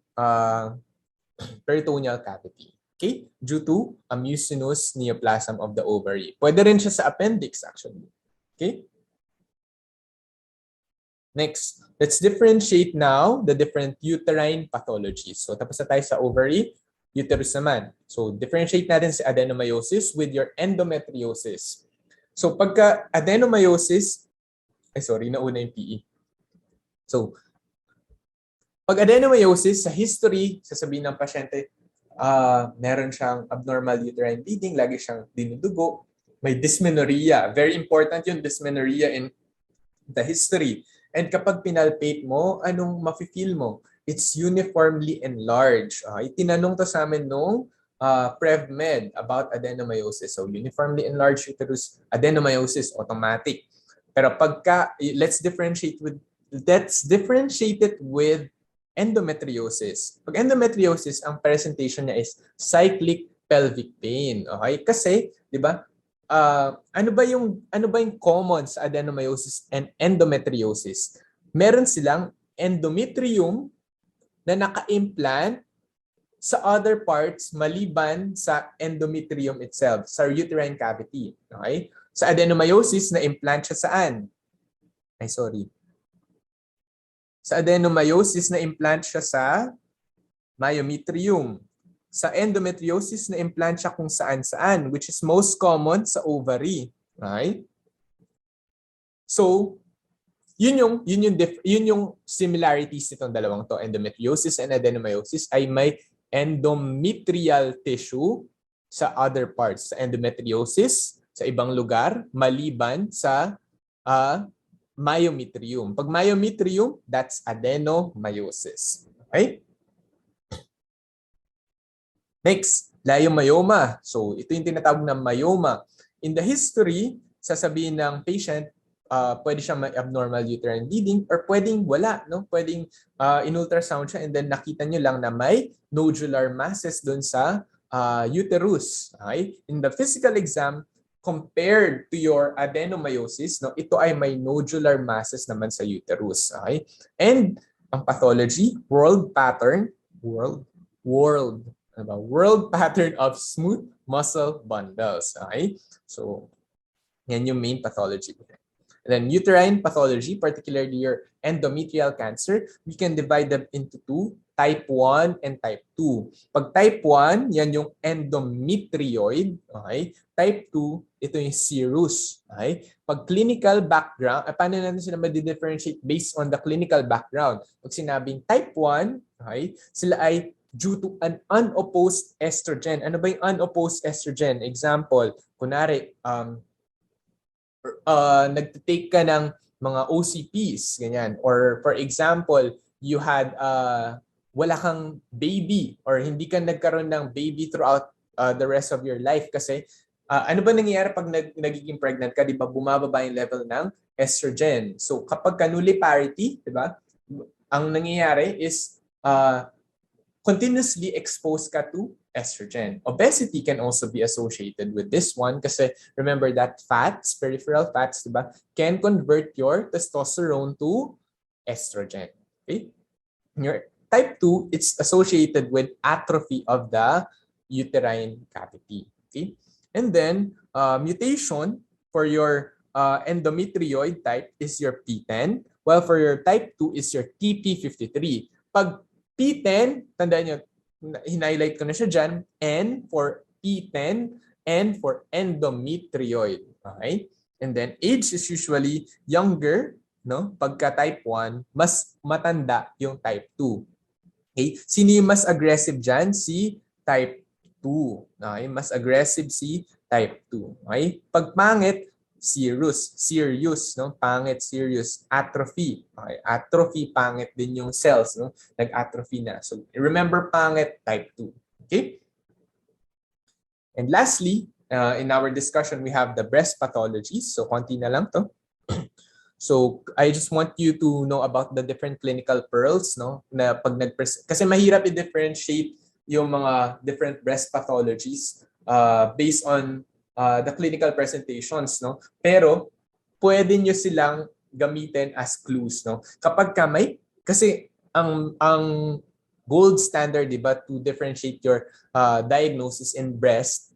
peritoneal cavity. Okay? Due to a mucinous neoplasm of the ovary. Pwede rin siya sa appendix actually. Okay? Next, let's differentiate now the different uterine pathologies. So tapos na tayo sa ovary, uterus naman. So differentiate natin si adenomyosis with your endometriosis. So pagka adenomyosis, nauna yung PE. So pag adenomyosis, sa history, sasabihin ng pasyente, meron siyang abnormal uterine bleeding, lagi siyang dinudugo, may dysmenorrhea. Very important yung dysmenorrhea in the history. And kapag pinalpate mo, anong mafe-feel mo? It's uniformly enlarged. Tinanong to sa amin nung PrevMed about adenomyosis. So uniformly enlarged uterus, adenomyosis, automatic. Pero let's differentiate it with endometriosis. Pag endometriosis, ang presentation niya is cyclic pelvic pain. Okay? Kasi, di ba, ano ba yung common sa adenomyosis and endometriosis? Meron silang endometrium na naka-implant sa other parts maliban sa endometrium itself, sa uterine cavity. Okay? Sa adenomyosis, na-implant siya saan? Sa adenomyosis, na-implant siya sa myometrium. Sa endometriosis, na-implant siya kung saan-saan, which is most common sa ovary. Right? So, yun yung similarities nitong dalawang to, endometriosis and adenomyosis, ay may endometrial tissue sa other parts. Sa endometriosis, sa ibang lugar, maliban sa myometrium. Pag myometrium, that's adenomyosis. Okay? Next, leiomyoma. So, ito yung tinatawag na myoma. In the history, sasabihin ng patient, pwede siyang may abnormal uterine bleeding or pwedeng wala. No? Pwedeng in-ultrasound siya and then nakita nyo lang na may nodular masses doon sa uterus. Okay? In the physical exam, compared to your adenomyosis, no, ito ay may nodular masses naman sa uterus. Okay? And ang pathology, world pattern of smooth muscle bundles. Okay? So, yan yung main pathology. then uterine pathology, particularly your endometrial cancer, we can divide them into two, type 1 and type 2. Pag type 1, yan yung endometrioid. Okay? Type 2, ito yung serous. Okay? Pag clinical background, paano natin sila ma-differentiate based on the clinical background? Pag sinabing type 1, okay, sila ay due to an unopposed estrogen. Ano ba yung unopposed estrogen? Example, kunwari, nagtitake ka ng mga OCPs, ganyan. Or for example, you had wala kang baby or hindi ka nagkaroon ng baby throughout the rest of your life kasi ano ba nangyayari pag nagiging pregnant ka, di ba bumababa yung level ng estrogen. So kapag nulliparity, di ba? Ang nangyayari is continuously exposed ka to estrogen. Obesity can also be associated with this one kasi remember that fats, peripheral fats, diba, can convert your testosterone to estrogen. Okay? Your type 2, it's associated with atrophy of the uterine cavity. Okay? And then, mutation for your endometrioid type is your P10, while for your type 2 is your TP53. Pag P10, tandaan nyo, hin-highlight ko na siya dyan, N for P10, N for endometrioid. Okay? And then age is usually younger, no? Pagka type 1, mas matanda yung type 2. Okay? Sino yung mas aggressive dyan? Si type 2. Okay? Mas aggressive si type 2. Okay? Pag pangit, serious, no? Pangit, serious, atrophy. Okay, atrophy, pangit din yung cells, no? Nag-atrophy na. So remember pangit, type 2. Okay? And lastly, in our discussion, we have the breast pathologies. So konti na lang to. So I just want you to know about the different clinical pearls, no? Na pag kasi mahirap i-differentiate yung mga different breast pathologies based on the clinical presentations, no? Pero pwede nyo silang gamitin as clues, no? Kapag kasi ang gold standard, di ba, to differentiate your diagnosis in breast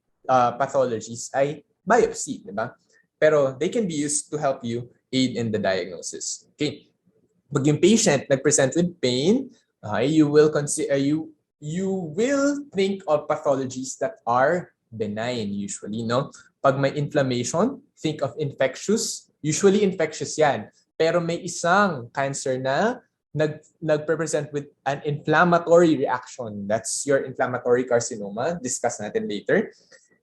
pathologies ay biopsy, di ba? Pero they can be used to help you aid in the diagnosis. Okay. Pag yung patient nag-present with pain, you will consider you will think of pathologies that are benign usually, no? Pag may inflammation, think of infectious. Usually infectious yan. Pero may isang cancer na nagpresent with an inflammatory reaction. That's your inflammatory carcinoma. Discuss natin later.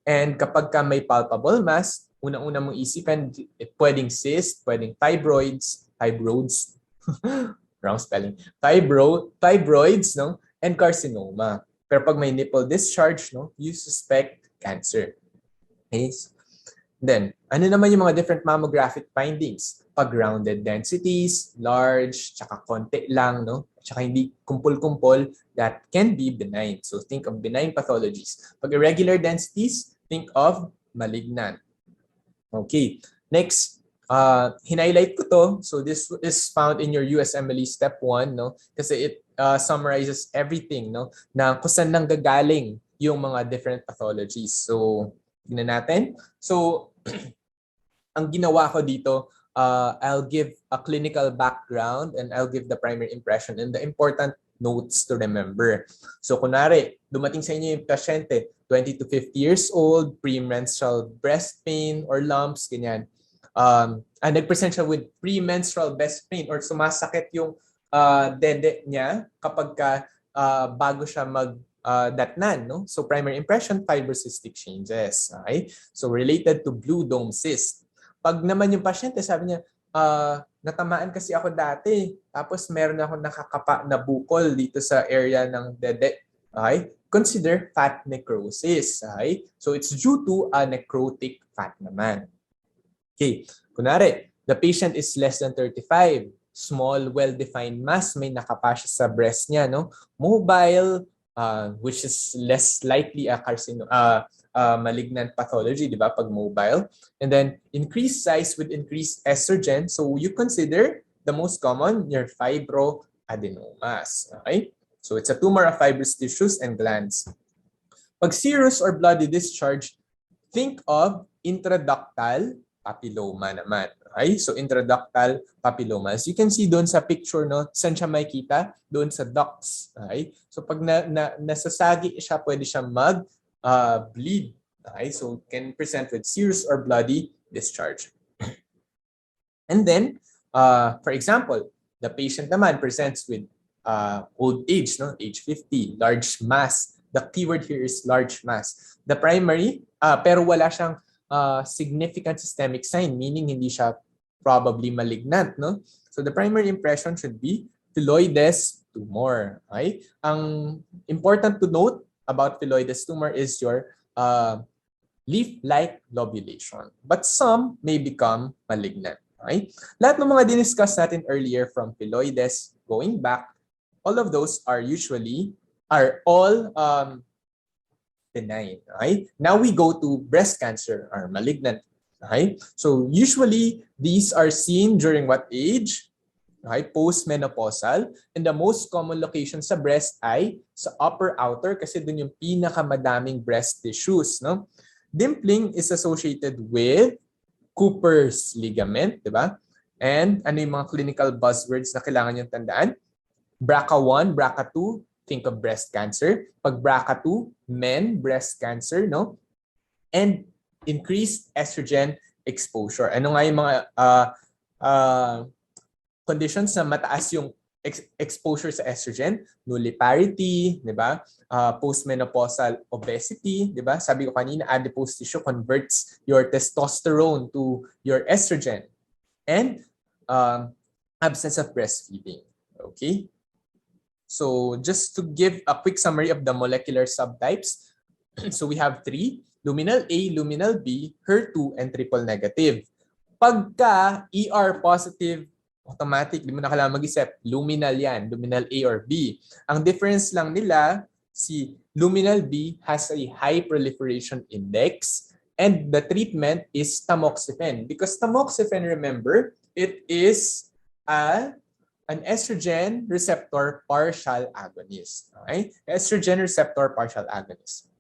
And kapag ka may palpable mass, unang-una mong isipin, pwedeng cyst, pwedeng fibroids, wrong spelling, fibroids, no? And carcinoma. Pero pag may nipple discharge, no, you suspect cancer. Okay? Then, ano naman yung mga different mammographic findings? Pag rounded densities, large, tsaka konti lang, no? Tsaka hindi kumpul-kumpol, that can be benign. So think of benign pathologies. Pag irregular densities, think of malignant. Okay. Next, hinighlight ko to. So this is found in your USMLE step 1, no? Kasi it summarizes everything, no? Na kung saan nang gagaling yung mga different pathologies. So, tingnan natin. So, ang ginawa ko dito, I'll give a clinical background and I'll give the primary impression and the important notes to remember. So, kunwari, dumating sa inyo yung pasyente, 20 to 50 years old, premenstrual breast pain or lumps, ganyan. Nag-present siya with premenstrual breast pain or sumasakit yung dede niya kapag bago siya datnan, no? So primary impression, fibrocystic changes. Okay? So related to blue dome cyst. Pag naman yung pasyente, sabi niya, natamaan kasi ako dati, tapos meron ako nakakapa na bukol dito sa area ng dede. Okay? Consider fat necrosis. Okay? So it's due to a necrotic fat naman. Okay. Kunwari, the patient is less than 35. Small, well-defined mass, may nakapa siya sa breast niya, no? Mobile, which is less likely a malignant pathology, di ba, pag mobile. And then, increased size with increased estrogen. So, you consider the most common, your fibroadenomas. Okay? So, it's a tumor of fibrous tissues and glands. Pag serous or bloody discharge, think of intraductal papilloma naman. Okay? So intraductal papilloma. As you can see doon sa picture, no, saan siya makikita? Doon sa ducts. Okay? So pag nasasagi siya, pwede siya mag-bleed. Okay? So can present with serious or bloody discharge. And then, for example, the patient naman presents with old age, no, age 50, large mass. The keyword here is large mass. The primary, pero wala siyang significant systemic sign, meaning hindi siya probably malignant, no? So the primary impression should be phylloides tumor. Okay? Ang important to note about phylloides tumor is your leaf-like lobulation. But some may become malignant. Okay? Lahat ng mga diniscuss natin earlier from phylloides going back, all of those are all benign. Okay? Now we go to breast cancer or malignant. Okay? So usually these are seen during what age? Okay? Postmenopausal. And the most common location sa breast ay sa upper outer kasi dun yung pinakamadaming breast tissues. No? Dimpling is associated with Cooper's ligament, di ba? And ano yung mga clinical buzzwords na kailangan yung tandaan? BRCA1, BRCA2, think of breast cancer. Pag BRCA2, men, breast cancer, no? And increased estrogen exposure. Ano nga yung mga conditions na mataas yung exposure sa estrogen? Nulliparity, di ba? Postmenopausal obesity, di ba? Sabi ko kanina, adipose tissue converts your testosterone to your estrogen. And absence of breastfeeding. Okay? So just to give a quick summary of the molecular subtypes, so we have 3, luminal A, luminal B, HER2, and triple negative. Pagka ER positive, automatic, di mo na kailangan mag-isip, luminal yan, luminal A or B. Ang difference lang nila, si luminal B has a high proliferation index and the treatment is tamoxifen. Because tamoxifen, remember, it is an estrogen receptor partial agonist. Okay? Estrogen receptor partial agonist.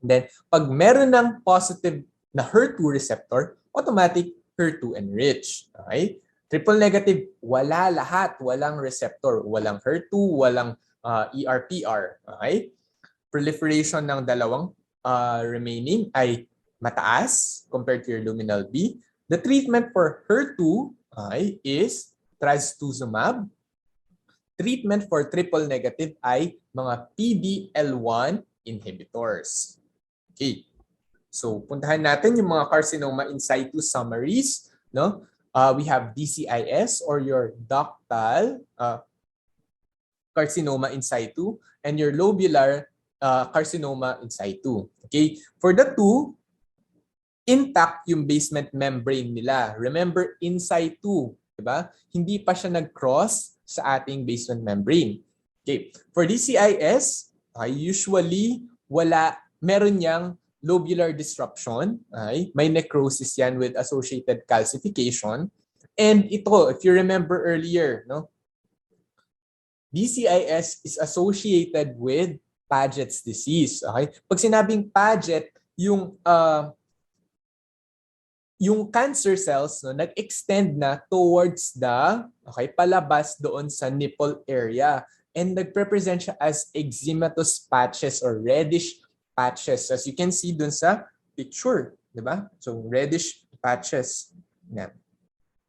Then, pag meron ng positive na HER2 receptor, automatic HER2 enriched. Okay? Triple negative, wala lahat. Walang receptor. Walang HER2, walang ERPR. Okay? Proliferation ng dalawang remaining ay mataas compared to your luminal B. The treatment for HER2 is trastuzumab. Treatment for triple negative ay mga PD-L1 inhibitors. Okay. So, puntahan natin yung mga carcinoma in situ summaries. No? We have DCIS or your ductal carcinoma in situ and your lobular carcinoma in situ. Okay? For the two, intact yung basement membrane nila. Remember, in situ. Diba? Hindi pa siya nag-cross sa ating basement membrane. Okay. For DCIS, usually meron niyang lobular disruption. May necrosis yan with associated calcification. And ito, if you remember earlier, no? DCIS is associated with Paget's disease. Okay? Pag sinabing Paget, yung cancer cells, no, nag-extend na towards the palabas doon sa nipple area and nag-represent siya as eczematous patches or reddish patches as you can see doon sa picture, di ba? So reddish patches. Yeah.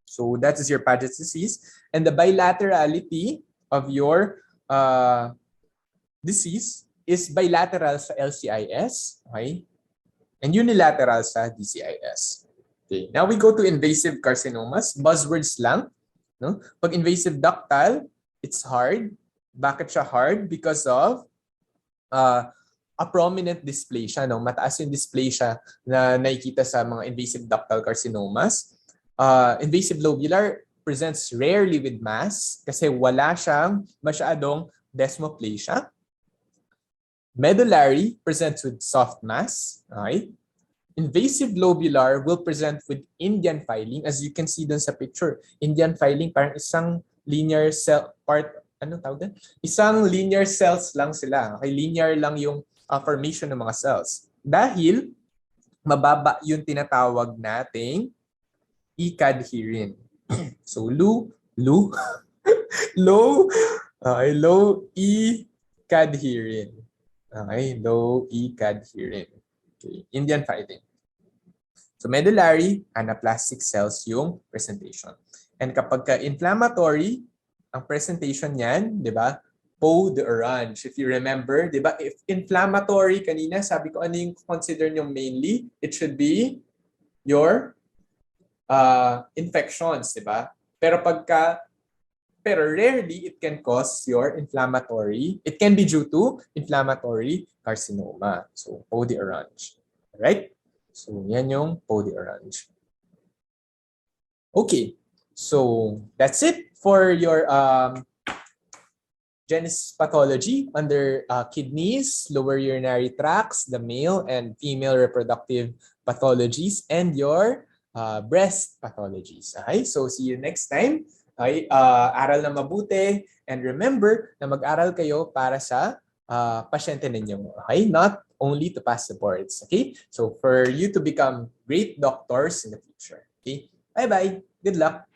So that is your Paget's disease and the bilaterality of your disease is bilateral sa LCIS, okay? And unilateral sa DCIS. Okay. Now we go to invasive carcinomas. Buzzwords lang. No? Pag invasive ductal, it's hard. Bakit siya hard? Because of a prominent dysplasia. No? Mataas yung dysplasia na nakikita sa mga invasive ductal carcinomas. Invasive lobular presents rarely with mass kasi wala siyang masyadong desmoplasia. Medullary presents with soft mass. Okay? Invasive lobular will present with Indian filing. As you can see dun sa picture, Indian filing parang isang linear cell part, ano tawag din? Isang linear cells lang sila. Okay, linear lang yung formation ng mga cells. Dahil mababa yung tinatawag nating E-cadherin. So low, low E-cadherin. Okay, low E-cadherin. Okay, Indian fighting. So medullary, anaplastic cells yung presentation. And kapag ka-inflammatory, ang presentation niyan, di ba? Peau d'orange. If you remember, di ba? If inflammatory kanina, sabi ko ano yung consider nyo mainly? It should be your infections, di ba? Pero rarely it can cause your inflammatory. It can be due to inflammatory carcinoma. So, peau d'orange. Right? So, yan yung peau d'orange. Okay. So, that's it for your genesis pathology under kidneys, lower urinary tracts, the male and female reproductive pathologies, and your breast pathologies. Okay? So, see you next time. Okay? Aral na mabuti. And remember na mag-aral kayo para sa pasyente ninyo. Okay? Not only to pass the boards. Okay? So, for you to become great doctors in the future. Okay? Bye-bye. Good luck.